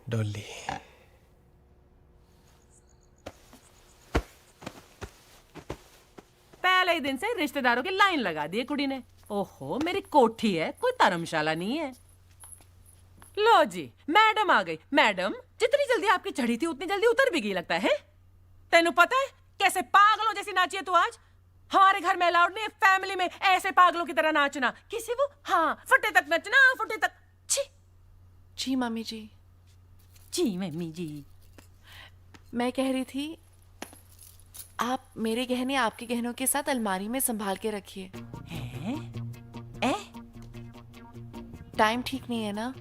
डॉली, पहले ही दिन से रिश्तेदारों की लाइन लगा दी है कुड़ी ने। ओहो, मेरी कोठी है, कोई धर्मशाला नहीं है। लो जी मैडम आ गई। मैडम जितनी जल्दी आपकी चढ़ी थी उतनी जल्दी उतर भी गई लगता है। तेनू पता है कैसे पागलों जैसी नाची है तू आज? हमारे घर में अलाउड नहीं है फैमिली में ऐसे पागलों की तरह नाचना। किसी वो हाँ फटे तक नचना, फटे तक। छी। जी मम्मी जी। जी मम्मी जी। मैं कह रही थी आप मेरे गहने आपके गहनों के साथ अलमारी में संभाल के रखिए। टाइम ठीक नहीं है ना?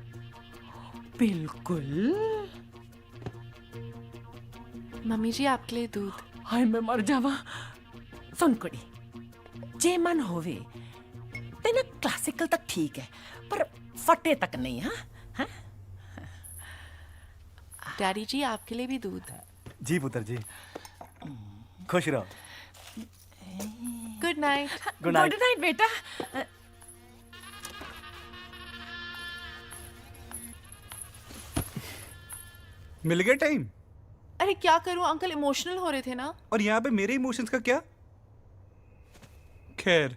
बिल्कुल। मम्मी जी आपके लिए दूध। हाय मैं मर जावा। सुन कुड़ी, जे मन होवे तेना क्लासिकल तक ठीक है पर फटे तक नहीं। हाँ डैडी जी आपके लिए भी दूध। जी पुत्र जी, खुश रहो। Good night. Good night. Good night बेटा। मिल गया टाइम। अरे क्या करूं अंकल, इमोशनल हो रहे थे ना। और यहाँ पे मेरे इमोशंस का क्या? खैर,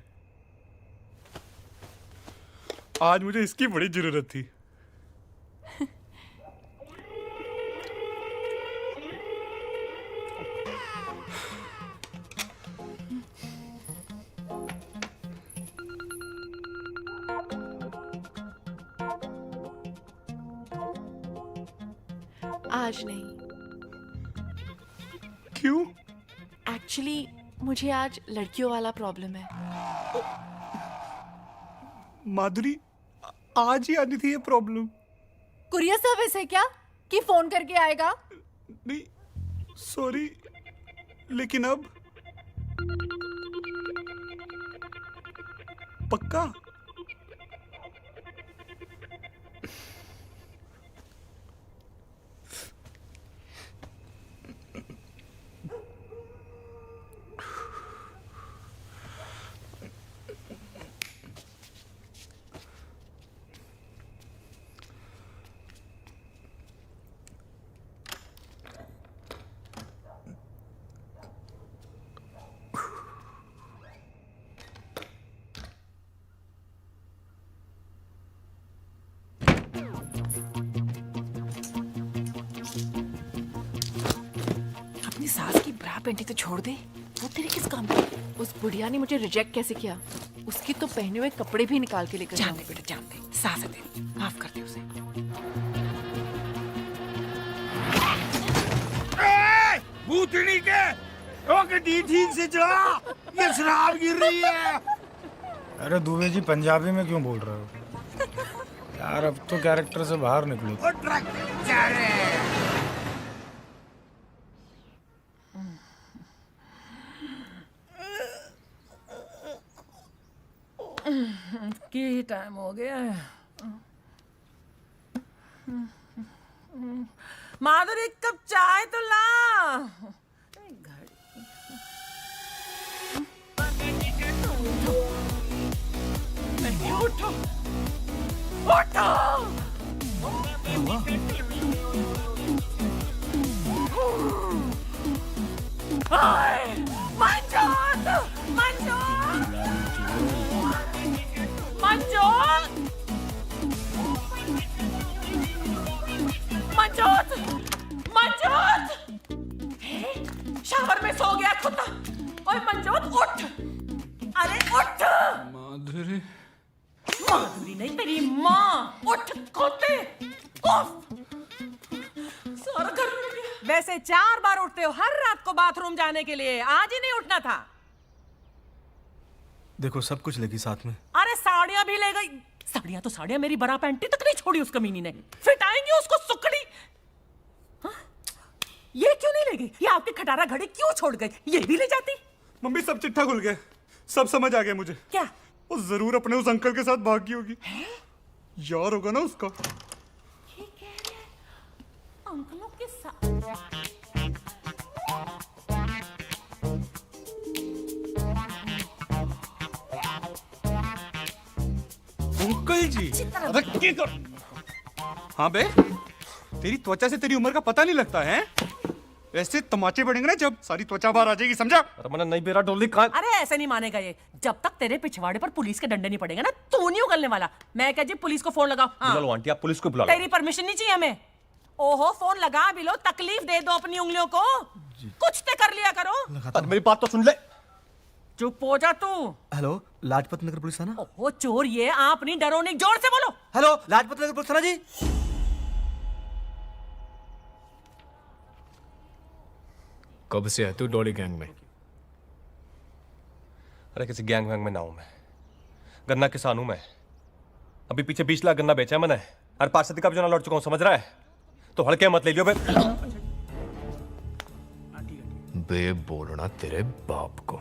आज मुझे इसकी बड़ी जरूरत थी। आज नहीं। क्यों? एक्चुअली मुझे आज लड़कियों वाला प्रॉब्लम है। माधुरी, आज ही आनी थी ये प्रॉब्लम। कुरियर सर्विस है क्या कि फोन करके आएगा? नहीं सॉरी, लेकिन अब पक्का? अपनी सास की ब्रा पेंटी तो छोड़ दे, वो तेरे किस काम की? उस बुढ़िया ने मुझे रिजेक्ट कैसे किया? उसके तो पहने हुए कपड़े भी निकाल के लेकर जान दे बेटा, जान दे। सास है तेरी, माफ कर दे उसे। भूतनी के ओके ठीक से चला, ये शराब गिर रही है। अरे दुबे जी पंजाबी में क्यों बोल रहे हो यार? अब तो कैरेक्टर से बाहर निकलो। ट्रक जा रहे हैं। की टाइम हो गया है। माधुरी एक कप चाय तो ला। नहीं उठो, उठो। हाय, मंजोत, मंजोत, मंजोत, मंजोत, मंजोत। शावर में सो गया कुत्ता। ओए मंजोत उठ, अरे उठ। माधुरी, माधुरी नहीं तेरी माँ। उठ कुत्ते, उफ। सारा घर में गया। वैसे 4 बार उठते हो हर रात को बाथरूम जाने के लिए, आज ही नहीं उठना था। देखो सब कुछ लेगी साथ में। अरे साड़ियां भी ले गई। साड़ियां तो साड़ियां, मेरी बरा पैंटी तक नहीं छोड़ी उस कमीनी ने। फिट आएंगी उसको सुकड़ी। हाँ? ये क्यों नहीं ले गई? ये आपकी खटारा घड़ी क्यों छोड़ गई? ये भी ले जाती। मम्मी सब चिट्ठा खुल गया, सब समझ आ गया मुझे। क्या? वो जरूर अपने उस अंकल के साथ भागी होगी। यार होगा ना उसका। ये कह रहे हैं अंकलों के साथ। अंकल जी, अरे क्या कर? हाँ बे, तेरी त्वचा से तेरी उम्र का पता नहीं लगता है? ऐसे तमाचे पड़ेंगे ना जब सारी त्वचा बाहर आ जाएगी, समझा? अरे मैंने नहीं बेरा डोली कहाँ? अरे ऐसे नहीं मानेगा ये। जब तक तेरे पिछवाड़े पर पुलिस के डंडे नहीं पड़ेंगे ना, तू नहीं उगलने वाला। मैं क्या जी पुलिस को फोन लगाओ? बुला लो आंटी, आप पुलिस को बुला लो। तेरी परमिशन नहीं चाहिए हमें। ओहो, फोन लगा भी लो, तकलीफ दे दो अपनी उंगलियों को। कुछ तो कर लिया करो। अरे मेरी बात तो सुन ले। चुप हो जा तू। हेलो, लाजपत नगर पुलिस थाना। ओहो चोर, ये आप नहीं, डरो नहीं, जोर से बोलो। हेलो, लाजपत नगर पुलिस थाना जी। कब से है तू डॉली गैंग में? अरे किसी गैंग वैंग में ना हूं मैं, गन्ना किसान हूं मैं। अभी पीछे 20 लाख गन्ना बेचा है मैंने, और 5 का भी जो लौट चुका हूं, समझ रहा है? तो हल्के मत ले लियो बे बोलना तेरे बाप को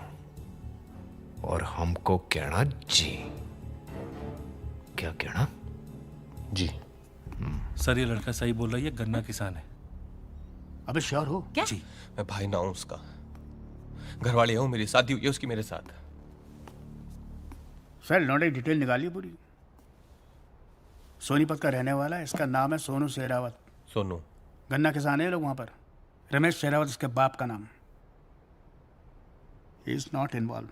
और हमको कहना जी। क्या कहना? जी। सर ये लड़का सही बोल रहा है, ये गन्ना किसान है। अबे श्योर हो? क्या? जी, मैं भाई ना हूं उसका, घरवाली हूं, मेरी शादी हुई है उसकी मेरे साथ। सर लौंडे डिटेल निकालिए पूरी। सोनीपत का रहने वाला है, इसका नाम है सोनू शेरावत। सोनू? गन्ना किसान है लोग वहां पर। रमेश शेरावत इसके बाप का नाम। He is not involve.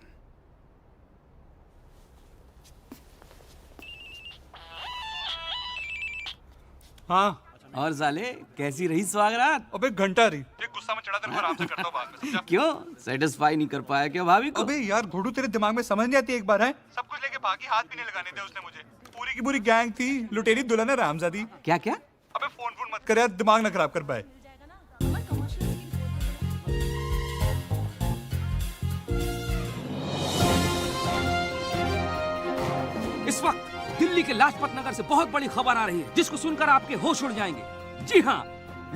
हाँ। और साले कैसी रही स्वागरात? अबे घंटा रही। ये गुस्सा में चढ़ा, तेरे को आराम से करता हूँ बाद में, समझा? क्यों सेटिस्फाई नहीं कर पाया क्या भाभी को? अबे यार घोड़ू, तेरे दिमाग में समझ नहीं आती एक बार है? सब कुछ लेके भागी, हाथ भी नहीं लगाने दिया उसने मुझे। पूरी की पूरी गैंग थी, लुटेरी दुल्हन है रामजादी। क्या क्या? अबे फोन मत कर यार, दिमाग ना खराब कर पाए। इस वक्त दिल्ली के लाजपत नगर से बहुत बड़ी खबर आ रही है, जिसको सुनकर आपके होश उड़ जाएंगे। जी हाँ,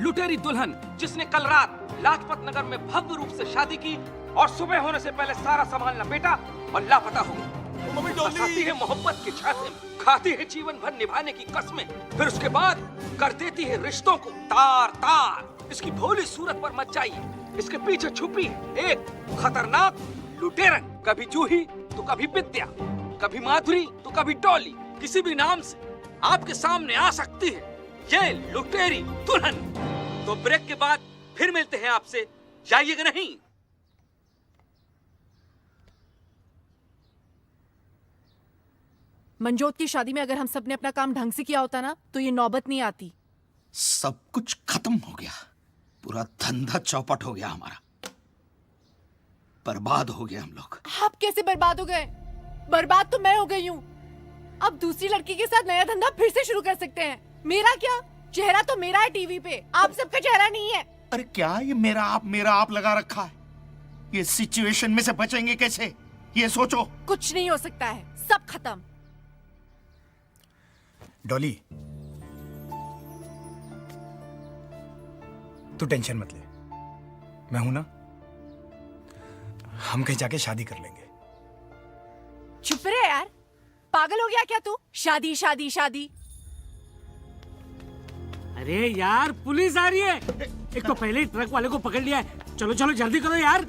लुटेरी दुल्हन जिसने कल रात लाजपत नगर में भव्य रूप से शादी की और सुबह होने से पहले सारा सामान लपेटा और लापता हो गई। फंसाती है मोहब्बत के छाते में, खाती है जीवन भर निभाने की कस्में, फिर उसके बाद कर देती है रिश्तों को तार तार। इसकी भोली सूरत पर मत जाइए, इसके पीछे छुपी एक खतरनाक लुटेरन। कभी जूही तो कभी विद्या, कभी माधुरी तो कभी डॉली, किसी भी नाम से आपके सामने आ सकती है ये लुटेरी दुल्हन। तो ब्रेक के बाद फिर मिलते हैं आपसे, जाइएगा नहीं। मंजोत की शादी में अगर हम सब ने अपना काम ढंग से किया होता ना, तो ये नौबत नहीं आती। सब कुछ खत्म हो गया, पूरा धंधा चौपट हो गया हमारा, बर्बाद हो गए हम लोग। आप कैसे बर्बाद हो गए? बर्बाद तो मैं हो गई हूँ। अब दूसरी लड़की के साथ नया धंधा फिर से शुरू कर सकते हैं। मेरा क्या, चेहरा तो मेरा है टीवी पे, आप सबका चेहरा नहीं है। अरे क्या ये मेरा आप लगा रखा है? ये सिचुएशन में से बचेंगे कैसे, ये सोचो। कुछ नहीं हो सकता है, सब खत्म। डॉली, तू टेंशन मत ले, मैं हूं ना। हम कहीं जाके शादी कर लेंगे। चुप रहे यार, पागल हो गया क्या तू? शादी शादी शादी। अरे यार पुलिस आ रही है। एक तो पहले ही ट्रक वाले को पकड़ लिया है। चलो चलो जल्दी करो यार,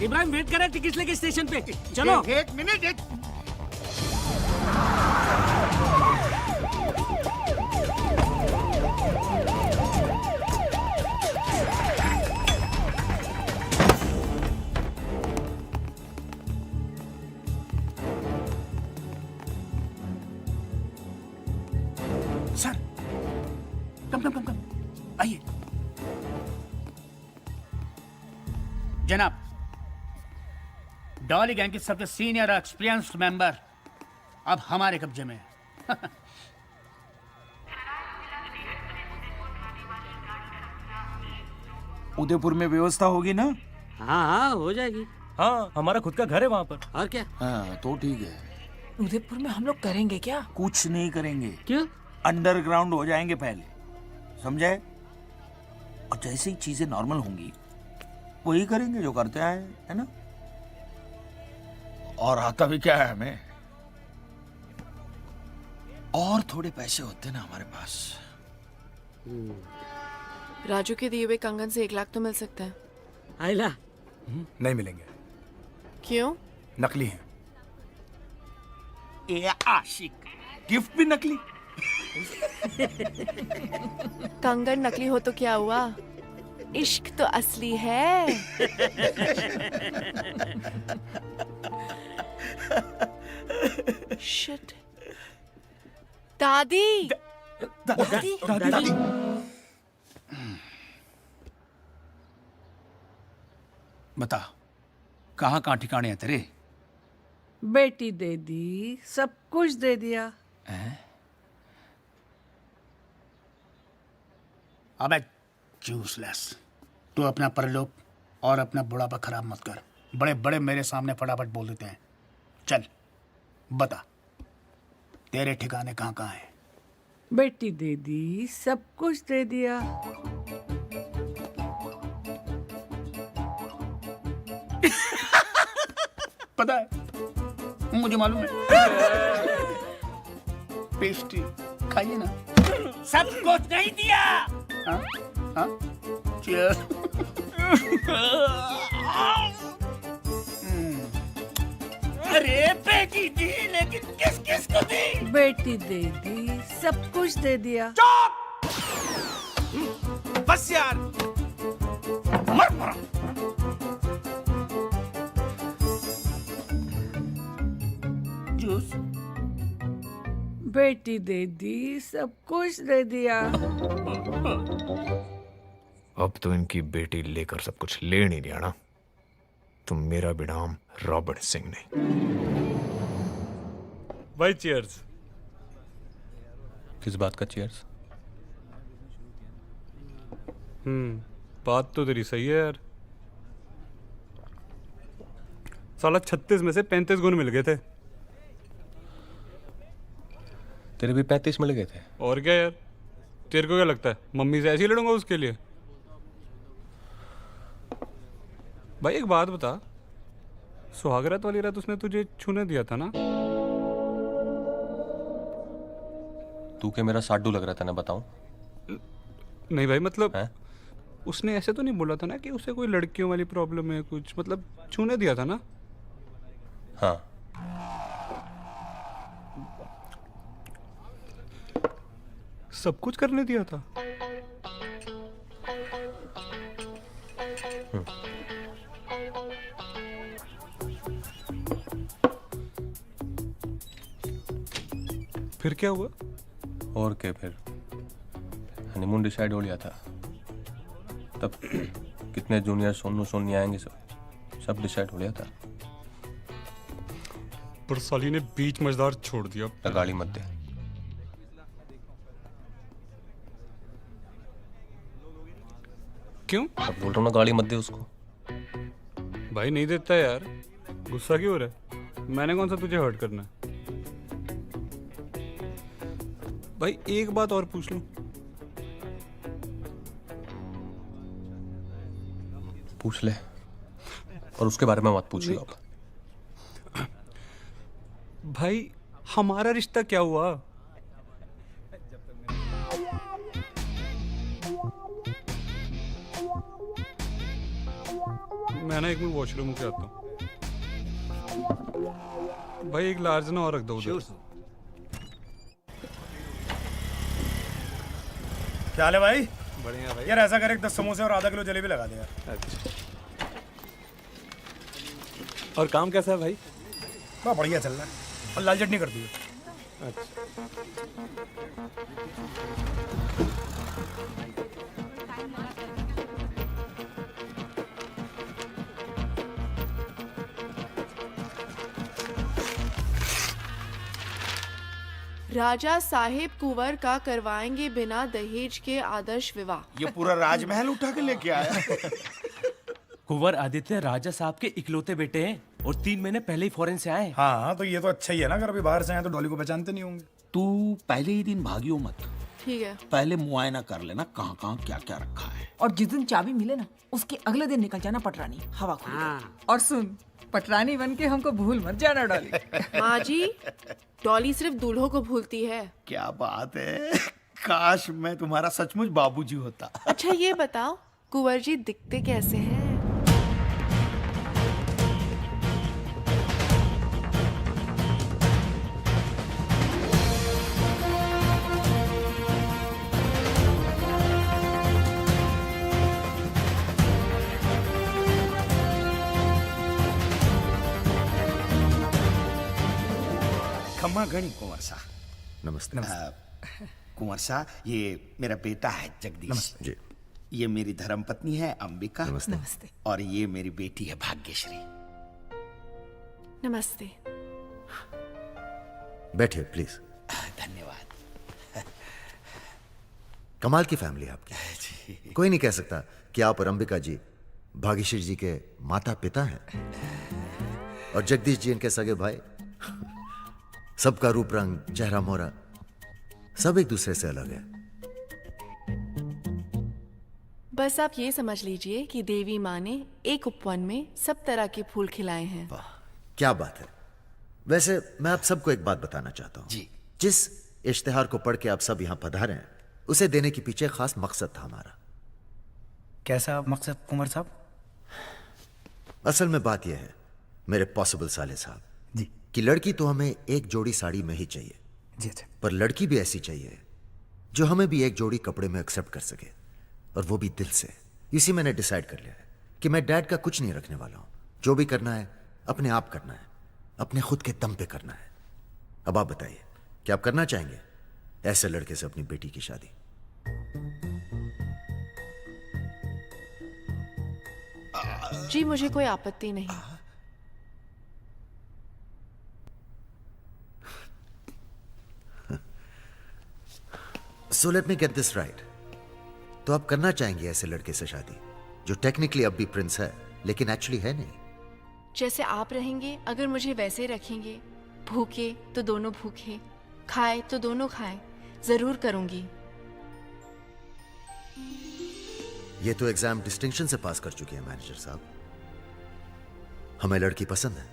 इब्राहिम वेट कर रहा है टिकट लेके स्टेशन पे। चलो एक मिनट। सर कम आइए। जनाब, डॉली गैंग की सबसे सीनियर और एक्सपीरियंस्ड मेंबर अब हमारे कब्जे में है। उदयपुर में व्यवस्था होगी ना? हाँ हो जाएगी। हाँ, हमारा खुद का घर है वहाँ पर। और क्या? हाँ तो ठीक है। उदयपुर में हम लोग करेंगे क्या? कुछ नहीं करेंगे। क्यों? अंडरग्राउंड हो जाएंगे पहले, समझे? और जैसे ही चीजें नॉर्मल होंगी वही करेंगे जो करते आए, है ना? और आता भी क्या है हमें, और थोड़े पैसे होते ना हमारे पास। राजू के दिए हुए कंगन से 1 लाख तो मिल सकता है। आइला नहीं मिलेंगे। क्यों? नकली हैं। ये आशिक, गिफ्ट भी नकली। कंगन नकली हो तो क्या हुआ, इश्क तो असली है। शिट। दादी दादी बता, कहाँ कहाँ ठिकाने हैं तेरे? बेटी दे दी, सब कुछ दे दिया। अबे यूजलेस, तू अपना परलोक और अपना बुढ़ापा खराब मत कर। बड़े बड़े मेरे सामने फटाफट बोल देते हैं। चल बता, तेरे ठिकाने कहाँ कहाँ हैं? बेटी दे दी, सब कुछ दे दिया। पता है, मुझे मालूम है। पेस्ट्री खाइए ना। सब कुछ नहीं दिया। हाँ हाँ Cheers. अरे बेटी दी, लेकिन किस किस को दी? बेटी दे दी, सब कुछ दे दिया। बस यार, मर मर। जूस। बेटी दे दी, सब कुछ दे दिया। अब तो इनकी बेटी लेकर सब कुछ ले नहीं लिया ना, तो मेरा भी नाम रॉबर्ट सिंह नहीं। भाई चीयर्स। किस बात का चीयर्स? बात तो तेरी सही है यार। साला 36 में से 35 गुण मिल गए थे। तेरे भी 35 मिल गए थे। और क्या यार, तेरे को क्या लगता है मम्मी से ऐसे ही लड़ूंगा उसके लिए? भाई एक बात बता, सुहागरात वाली रात उसने तुझे छूने दिया था ना? तू क्या मेरा साडू लग रहा था ना, बताऊं? नहीं भाई, मतलब उसने ऐसे तो नहीं बोला था ना कि उसे कोई लड़कियों वाली प्रॉब्लम है कुछ, मतलब छूने दिया था ना? हाँ। सब कुछ करने दिया था? फिर क्या हुआ? और क्या, फिर हनीमून डिसाइड हो लिया था। तब कितने जूनियर सोनू सोनी आएंगे, सब डिसाइड हो लिया था। पर साली ने बीच मझदार छोड़ दिया। गाली मत दे। क्यों? अब बोल रहा हूँ ना, गाली मत दे उसको। भाई नहीं देता यार, गुस्सा क्यों हो रहा है? मैंने कौन सा तुझे हर्ट करना है? भाई एक बात और पूछ लूं? पूछ ले, और उसके बारे में मत पूछिए अब। भाई हमारा रिश्ता क्या हुआ? मैं ना एक मिनट वॉशरूम से आता हूँ। भाई एक लार्ज ना और रख दो उधर। क्या हाल है भाई? बढ़िया भाई। यार ऐसा कर, एक 10 समोसे और आधा किलो जलेबी लगा दे यार। अच्छा। और काम कैसा है भाई? बहुत बढ़िया चल रहा है, और लाल चटनी कर दी। अच्छा। राजा साहेब कुंवर का करवाएंगे बिना दहेज के आदर्श विवाह। ये पूरा राजमहल उठा के लेके आया। कुंवर आदित्य राजा साहब के इकलौते बेटे हैं और 3 महीने पहले ही फॉरेन से आए। हाँ तो ये तो अच्छा ही है ना, अगर अभी बाहर से आए तो डॉली को पहचानते नहीं होंगे। तू पहले ही दिन भागियो मत, ठीक है। पहले मुआयना कर लेना कहाँ कहाँ क्या क्या रखा है। और जिस दिन चाबी मिले ना, उसके अगले दिन निकल जाना पटरानी, हवा खुल। और सुन, पटरानी बन के हमको भूल मत जाना डॉली। माँ जी, डॉली सिर्फ दूल्हों को भूलती है। क्या बात है, काश मैं तुम्हारा सचमुच बाबूजी होता। अच्छा ये बताओ, कुंवर जी दिखते कैसे हैं? खम्मा गणी कुंवर साहब। नमस्ते। कुंवर साहब, ये मेरा बेटा है जगदीश। नमस्ते जी। ये मेरी धर्मपत्नी है अंबिका। नमस्ते। नमस्ते। और ये मेरी बेटी है भाग्यश्री। नमस्ते। बैठिए प्लीज। धन्यवाद। कमाल की फैमिली है आपकी। कोई नहीं कह सकता कि आप और अंबिका जी भाग्यश्री जी के माता पिता हैं और जगदीश जी इनके सगे भाई। सबका रूप रंग, चेहरा मोहरा सब एक दूसरे से अलग है। बस आप ये समझ लीजिए कि देवी माँ ने एक उपवन में सब तरह के फूल खिलाए हैं। क्या बात है। वैसे मैं आप सबको एक बात बताना चाहता हूँ जी। जिस इश्तिहार को पढ़ के आप सब यहाँ पधारे हैं उसे देने के पीछे खास मकसद था हमारा। कैसा मकसद कुंवर साहब? असल में बात यह है मेरे पॉसिबल साले साहब जी कि लड़की तो हमें एक जोड़ी साड़ी में ही चाहिए जी। अच्छा। पर लड़की भी ऐसी चाहिए जो हमें भी एक जोड़ी कपड़े में एक्सेप्ट कर सके और वो भी दिल से। इसी मैंने डिसाइड कर लिया है कि मैं डैड का कुछ नहीं रखने वाला हूं। जो भी करना है अपने आप करना है, अपने खुद के दम पे करना है। अब आप बताइए क्या आप करना चाहेंगे ऐसे लड़के से अपनी बेटी की शादी? जी मुझे कोई आपत्ति नहीं। So let me get this right. तो आप करना चाहेंगे ऐसे लड़के से शादी जो टेक्निकली अब भी प्रिंस है लेकिन एक्चुअली है नहीं? जैसे आप रहेंगे अगर मुझे वैसे रखेंगे, भूखे तो दोनों भूखे, खाए तो दोनों खाएं, जरूर करूंगी। ये तो एग्जाम डिस्टिंक्शन से पास कर चुकी है मैनेजर साहब। हमें लड़की पसंद है।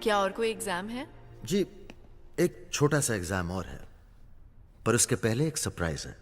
क्या और कोई एग्जाम है? जी एक छोटा सा एग्जाम और है पर उसके पहले एक सरप्राइज है।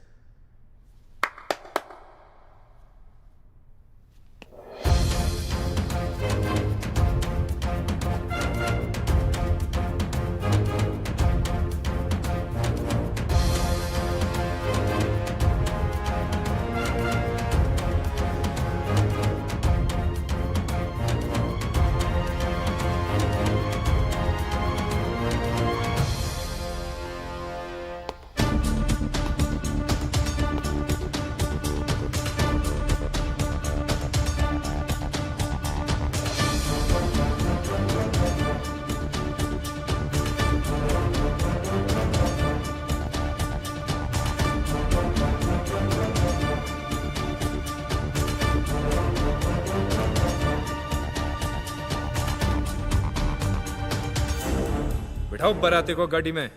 बिठाओ बाराती को गाड़ी में।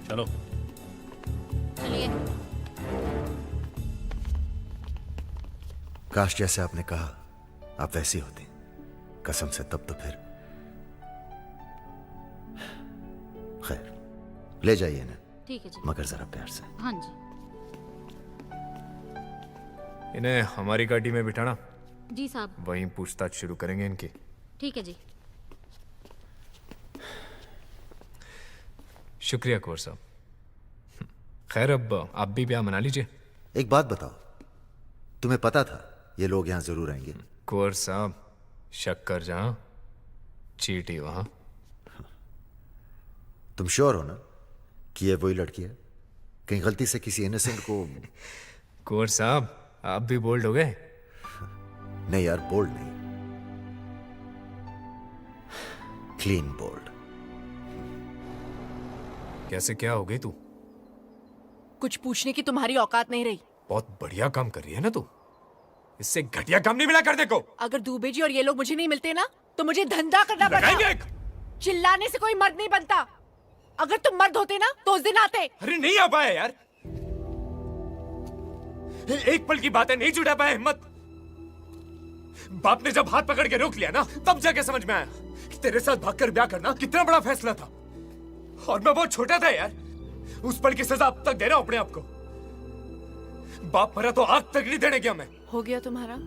चलो चलिए। काश जैसे आपने कहा आप वैसी होती कसम से, तब तो फिर खैर ले जाइए ना। ठीक है जी। मगर जरा प्यार से। हाँ जी। इन्हें हमारी गाड़ी में बिठाना। जी साहब। वहीं पूछताछ शुरू करेंगे इनकी। ठीक है जी। शुक्रिया कुंवर साहब। खैर अब आप भी ब्याह मना लीजिए। एक बात बताओ, तुम्हें पता था ये लोग यहां जरूर आएंगे? कुंवर साहब शक्कर जहां चीटी वहां। तुम श्योर हो ना कि ये वही लड़की है? कहीं गलती से किसी इनोसेंट को? कुंवर साहब आप भी बोल्ड हो गए। नहीं यार, बोल्ड नहीं, क्लीन बोल्ड। कैसे क्या हो गई तू? कुछ पूछने की तुम्हारी औकात नहीं रही। बहुत बढ़िया काम कर रही है ना तू। इससे घटिया काम नहीं मिला कर देखो। अगर दुबे जी और ये लोग मुझे नहीं मिलते ना तो मुझे धंधा करना पड़ता। चिल्लाने से कोई मर्द नहीं बनता। अगर तुम मर्द होते ना तो उस दिन आते। अरे नहीं आ पाए यार, एक पल की बातें नहीं जुटा पाए। हिम्मत बाप ने जब हाथ पकड़ के रोक लिया ना तब जाके समझ में आया कि तेरे साथ भागकर ब्याह करना कितना बड़ा फैसला था। और मैं बहुत छोटा था यार। उस पल की सजा अब तक दे रहा हूं अपने आप को। बाप मरा तो आग तक नहीं देने गया मैं। हो गया तुम्हारा?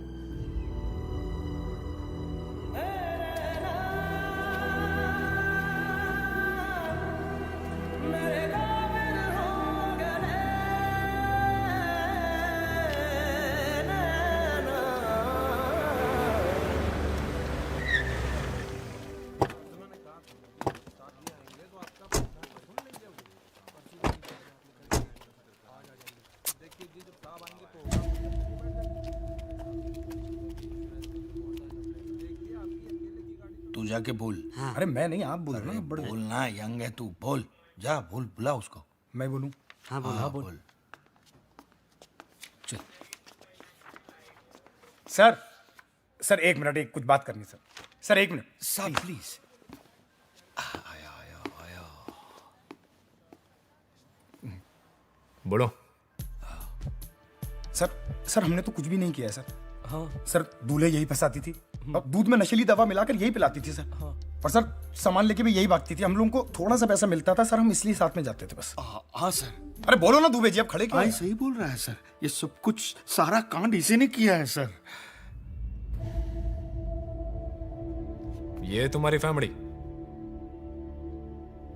तू जाके बोल। अरे मैं नहीं, आप बोल रहे हो ना। बड़े बोलना, यंग है तू, बोल जा, बोल, बुला उसको। मैं बोलूं? हाँ बोल, हाँ बोल। चल। सर एक मिनट, एक कुछ बात करनी सर, एक मिनट साहब प्लीज। बोलो। सर हमने तो कुछ भी नहीं किया है सर। हाँ सर, दूल्हे यही फंसाती थी और दूध में नशीली दवा मिलाकर यही पिलाती थी सर। हाँ। और सर सामान लेके भी यही भागती थी। हम लोगों को थोड़ा सा पैसा मिलता था सर, हम इसलिए साथ में जाते थे बस। हाँ सर। अरे बोलो ना दुबे जी, अब खड़े क्यों हैं? सही बोल रहा है सर, ये सब कुछ सारा कांड इसी ने किया है सर। ये तुम्हारी फैमिली?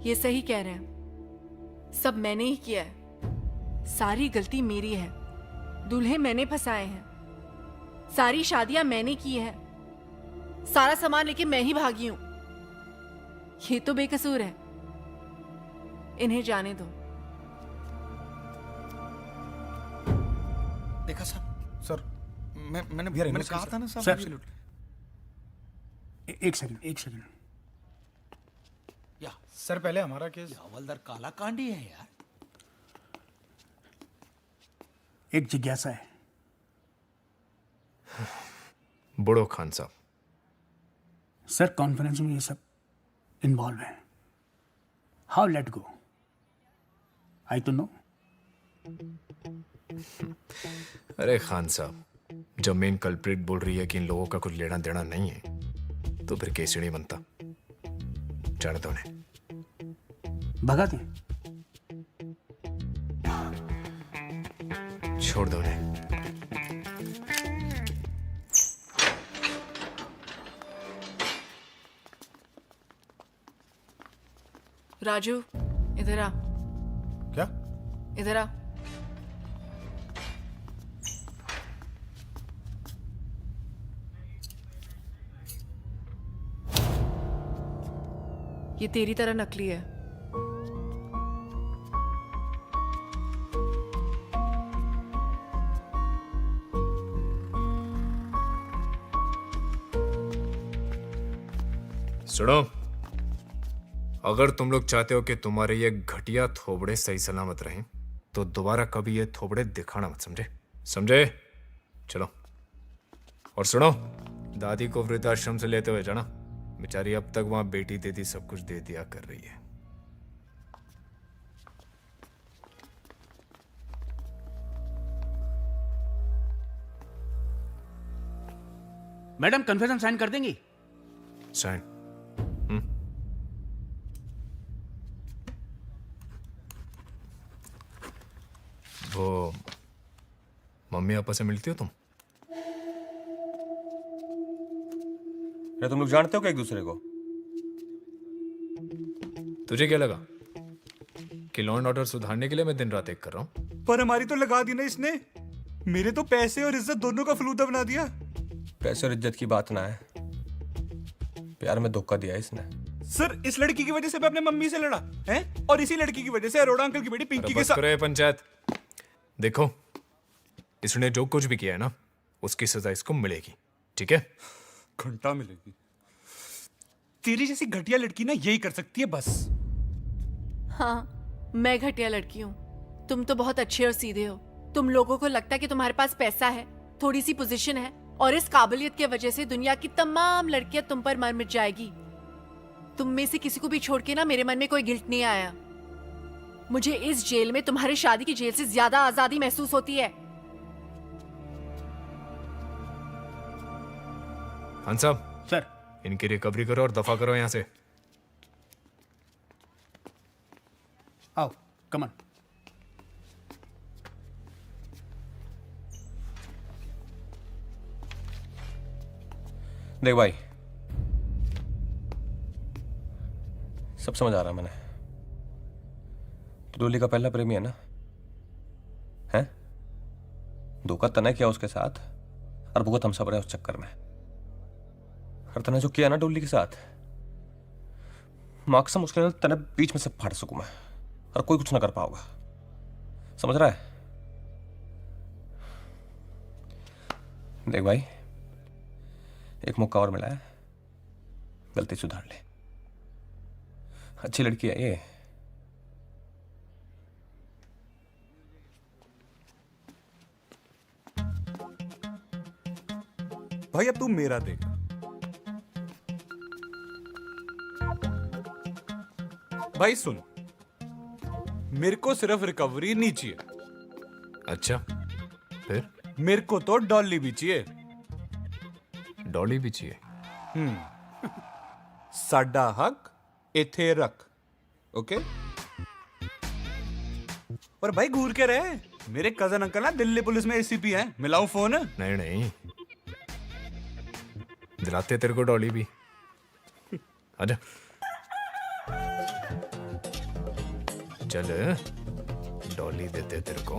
ये सही कह रहे हैं, सब मैंने ही किया है। सारी गलती मेरी है। दूल्हे मैंने फंसाए हैं, सारी शादियां मैंने की है, सारा सामान लेके मैं ही भागी हूं। ये तो बेकसूर है, इन्हें जाने दो। देखा सर, मैंने भैया, मैंने कहा था ना सर। सर। एक सेकंड। या सर पहले हमारा केस। हवलदार काला कांडी है यार। एक जिज्ञासा है। बड़ो खान साहब। सर कॉन्फ्रेंस में ये सब इन्वॉल्व है। How let go? आई तो नो। अरे खान साहब, जब मेन कल्प्रिट बोल रही है कि इन लोगों का कुछ लेना देना नहीं है, तो फिर केस नहीं बनता। जाने दो उन्हें। भगा दें? छोड़ दो उन्हें। राजू इधर आ। क्या? इधर आ। ये तेरी तरह नकली है। सुनो, अगर तुम लोग चाहते हो कि तुम्हारे ये घटिया थोबड़े सही सलामत रहें, तो दोबारा कभी ये थोबड़े दिखाना मत, समझे? चलो। और सुनो, दादी को वृद्धाश्रम से लेते हुए जाना। बेचारी अब तक वहां बेटी देती सब कुछ दे दिया कर रही है। मैडम कन्फेशन साइन कर देंगी? साइन? वो मम्मी पापा से मिलती हो तुम? अरे तुम लोग जानते हो क्या एक दूसरे को? तुझे क्या लगा कि लॉ एंड ऑर्डर सुधारने के लिए मैं दिन रात एक कर रहा हूं? पर हमारी तो लगा दी ना इसने। मेरे तो पैसे और इज्जत दोनों का फलूदा बना दिया। पैसे और इज्जत की बात ना है, प्यार में धोखा दिया इसने। सर इस लड़की की वजह से मैं अपने मम्मी से लड़ा है, और इसी लड़की की वजह से अरोड़ा अंकल की बेटी पिंकी के बस साथ। करो ये पंचायत। देखो, इसने जो कुछ भी किया है ना, उसकी सजा इसको मिलेगी, ठीक है? घंटा मिलेगी। तेरी जैसी घटिया लड़की ना यही कर सकती है बस। हाँ, मैं घटिया लड़की हूँ। तुम तो बहुत अच्छे और सीधे हो। तुम लोगों को लगता है कि तुम्हारे पास पैसा है, थोड़ी सी पोजीशन है, और इस काबिलियत की वजह से दुनिया की तमाम लड़कियां तुम पर मर मिट जाएगी। तुम में से किसी को भी छोड़ के ना मेरे मन में कोई गिल्ट नहीं आया। मुझे इस जेल में तुम्हारी शादी की जेल से ज्यादा आजादी महसूस होती है। खान साहब, सर इनकी रिकवरी करो और दफा करो यहां से। आओ, कम ऑन। देख भाई, सब समझ आ रहा है मैंने। तो डोली का पहला प्रेमी है ना? हैं? धोखा तने किया उसके साथ, और भुगत हम सब रहे उस चक्कर में। और तने जो किया ना डोली के साथ, माकसम उसके लिए तने बीच में से फाड़ सकूं मैं, और कोई कुछ ना कर पाओगा। समझ रहा है? देख भाई, एक मौका और मिला है, गलती सुधार ले। अच्छी लड़की है ये। भाई अब तू मेरा देख। भाई सुन, मेरे को सिर्फ रिकवरी नहीं चाहिए। अच्छा, फिर? मेरे को तो डॉली भी चाहिए। डॉली भी चाहिए? साडा हक इथे रख, ओके? और भाई घूर के रहे, मेरे कजन अंकल ना दिल्ली पुलिस में एसीपी हैं। मिलाऊं फोन? नहीं नहीं, दिलाते तेरे को डॉली भी। आजा चल, डॉली देते तेरे को।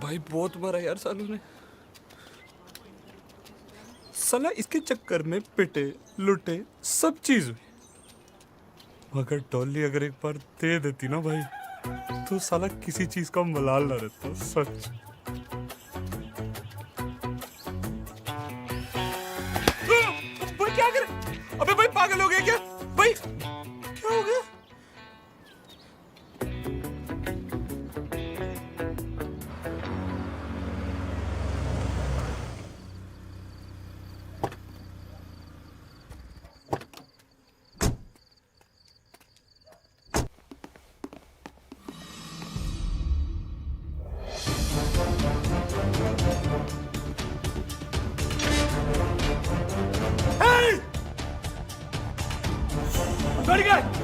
भाई बहुत मरा यार सालू ने। साला इसके चक्कर में पिटे लुटे सब चीज हुई। मगर डॉली अगर एक बार दे देती ना भाई, तो साला किसी चीज का मलाल ना रहता। सच। भाई क्या कर? अबे भाई पागल हो गया क्या? भाई क्या हो गया?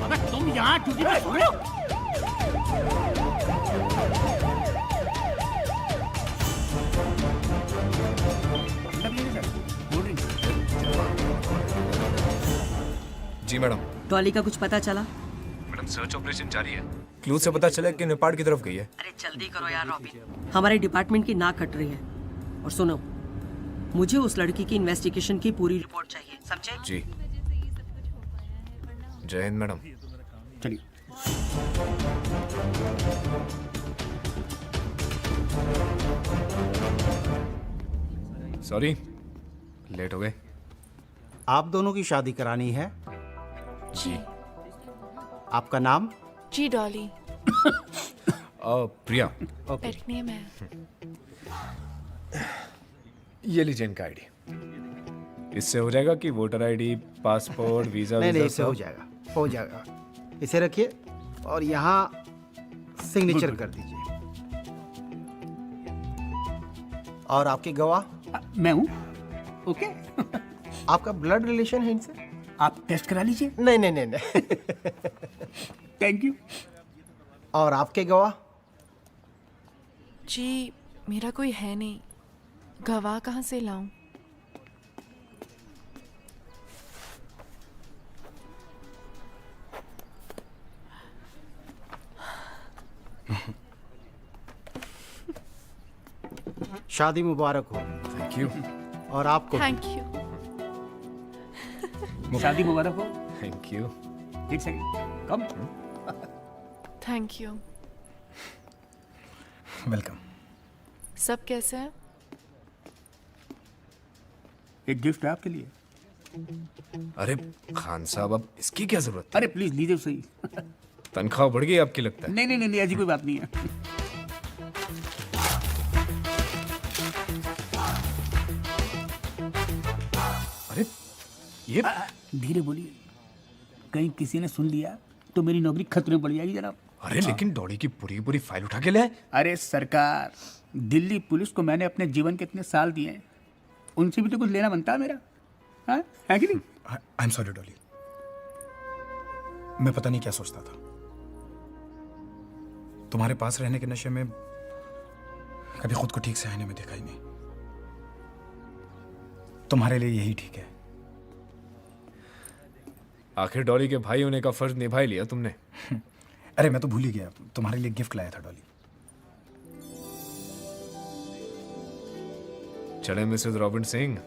अबे तुम यहाँ ड्यूटी पे सो रहे हो? जी मैडम। डॉली का कुछ पता चला? मैडम सर्च ऑपरेशन जारी है। क्लू से पता चला कि नेपाल की तरफ गई है। अरे जल्दी करो यार रॉबिन, हमारे डिपार्टमेंट की नाक कट रही है। और सुनो, मुझे उस लड़की की इन्वेस्टिगेशन की पूरी रिपोर्ट चाहिए, समझे? जी। जय हिंद मैडम। चलिए। सॉरी, लेट हो गए। आप दोनों की शादी करानी है? जी। आपका नाम? जी डॉली। प्रिया। पेट नेम है। ये लीजिए इनका आईडी। इससे हो जाएगा कि वोटर आईडी, पासपोर्ट, वीजा? नहीं, इससे हो जाएगा, हो जाएगा। इसे रखिए और यहाँ सिग्नेचर कर दीजिए। और आपके गवाह? मैं हूँ। ओके। आपका ब्लड रिलेशन है इनसे? आप टेस्ट करा लीजिए। नहीं नहीं नहीं नहीं। Thank you. और आपके गवाह? जी मेरा कोई है नहीं, गवाह कहाँ से लाऊं? शादी मुबारक हो। Thank you. और आपको? Thank you. शादी मुबारक हो। Thank you. एक second, come. Thank you. Welcome. सब कैसे हैं? एक गिफ्ट है आपके लिए। अरे खान साहब, अब इसकी क्या जरूरत? अरे प्लीज लीजिए सही। तनख्वाह बढ़ गई आपकी लगता है? नहीं नहीं नहीं, ऐसी कोई बात नहीं है। अरे ये धीरे बोलिए, कहीं किसी ने सुन लिया तो मेरी नौकरी खतरे में पड़ जाएगी जनाब। अरे लेकिन डॉली की पूरी पूरी फाइल उठा के ले आए। अरे सरकार, दिल्ली पुलिस को मैंने अपने जीवन के इतने साल दिए हैं, उनसे भी तो कुछ लेना बनता है मेरा। हाँ, है कि नहीं? आई एम सॉरी डॉली, मैं पता नहीं क्या सोचता था। तुम्हारे पास रहने के नशे में कभी खुद को ठीक से आईने में देखा ही नहीं। तुम्हारे लिए यही ठीक है। आखिर डॉली के भाई होने का फर्ज निभा ही लिया तुमने। अरे मैं तो भूल ही गया, तुम्हारे लिए गिफ्ट लाया था डॉली। चले Mrs robin Singh.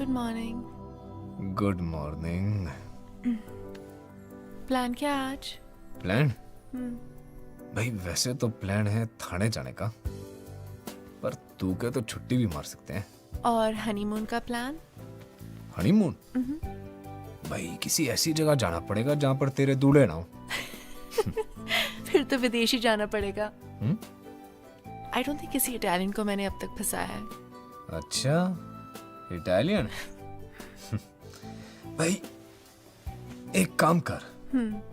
Good morning. Good morning. Plan क्या है आज? प्लान? हम्म, भाई वैसे तो प्लान है थाने जाने का, पर तू के तो छुट्टी भी मार सकते हैं। और हनीमून का प्लान? हनीमून? भाई किसी ऐसी जगह जाना पड़ेगा जहाँ पर तेरे दूल्हे ना हो। फिर तो विदेश ही जाना पड़ेगा। हम्म? आई डोंट थिंक किसी इटालियन को मैंने अब तक फंसाया है। अच्छा, इटालियन? भाई एक काम कर,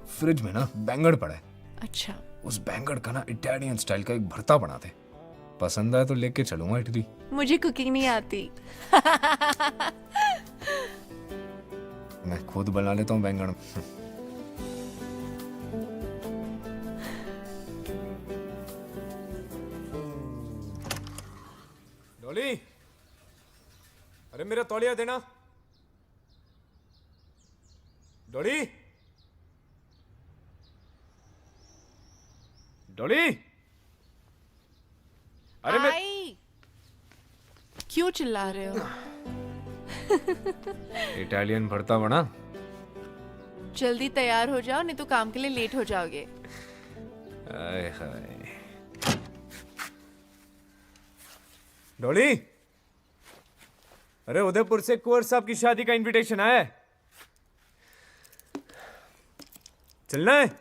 फ्रिज में ना बैंगन पड़ा है। अच्छा। उस बैंगन का ना इटालियन स्टाइल का एक भरता बना दे। पसंद आए तो लेके चलूंगा इटली। मुझे कुकिंग नहीं आती। मैं खुद बना लेता हूँ बैंगन। डॉली, अरे मेरा तौलिया देना। डॉली, डॉली, अरे मैं आई। क्यों चिल्ला रहे हो? इटालियन भरता बना। जल्दी तैयार हो जाओ, नहीं तो काम के लिए लेट हो जाओगे। आय हाय। डॉली, अरे उदयपुर से कुंवर साहब की शादी का इनविटेशन आया है, चलना है?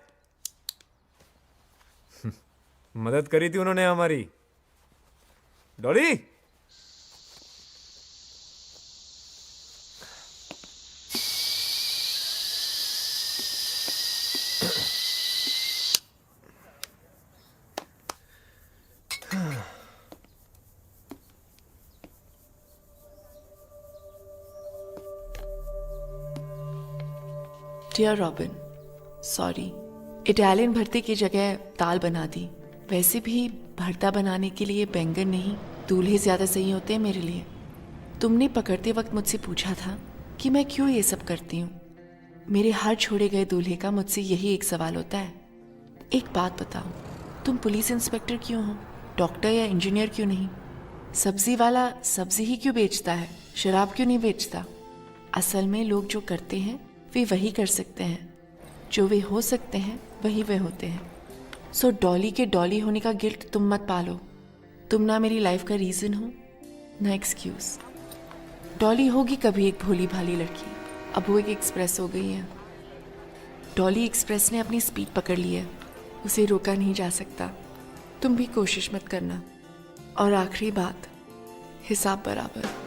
मदद करी थी उन्होंने हमारी। Dolly, dear Robin, sorry, Italian भरते की जगह दाल बना दी। वैसे भी भरता बनाने के लिए बैंगन नहीं, दूल्हे ज़्यादा सही होते हैं मेरे लिए। तुमने पकड़ते वक्त मुझसे पूछा था कि मैं क्यों ये सब करती हूँ। मेरे हर छोड़े गए दूल्हे का मुझसे यही एक सवाल होता है, एक बात बताओ, तुम पुलिस इंस्पेक्टर क्यों हो, डॉक्टर या इंजीनियर क्यों नहीं? सब्जी वाला सब्जी ही क्यों बेचता है, शराब क्यों नहीं बेचता? असल में लोग जो करते हैं वे वही कर सकते हैं, जो वे हो सकते हैं वही वे होते हैं। सो डॉली के डॉली होने का गिल्ट तुम मत पालो। तुम ना मेरी लाइफ का रीज़न हो, ना एक्सक्यूज। डॉली होगी कभी एक भोली भाली लड़की, अब वो एक एक्सप्रेस हो गई है। डॉली एक्सप्रेस ने अपनी स्पीड पकड़ ली है, उसे रोका नहीं जा सकता। तुम भी कोशिश मत करना। और आखिरी बात, हिसाब बराबर।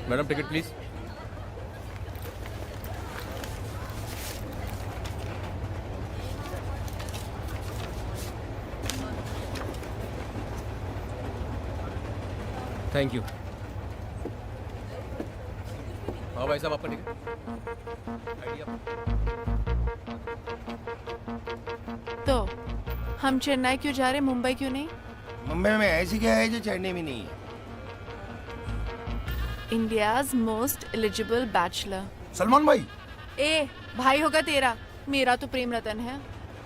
Madam ticket please. Thank you. हाँ भाई साहब, आपका टिकट। तो हम चेन्नई क्यों जा रहे, मुंबई क्यों नहीं? मुंबई में ऐसी क्या है जो चेन्नई में नहीं है? India's most eligible bachelor. Salman भाई। ए भाई होगा तेरा, मेरा तो प्रेम रतन है।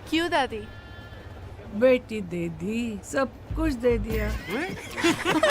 क्यों दादी? बेटी दे दी, सब कुछ दे दिया।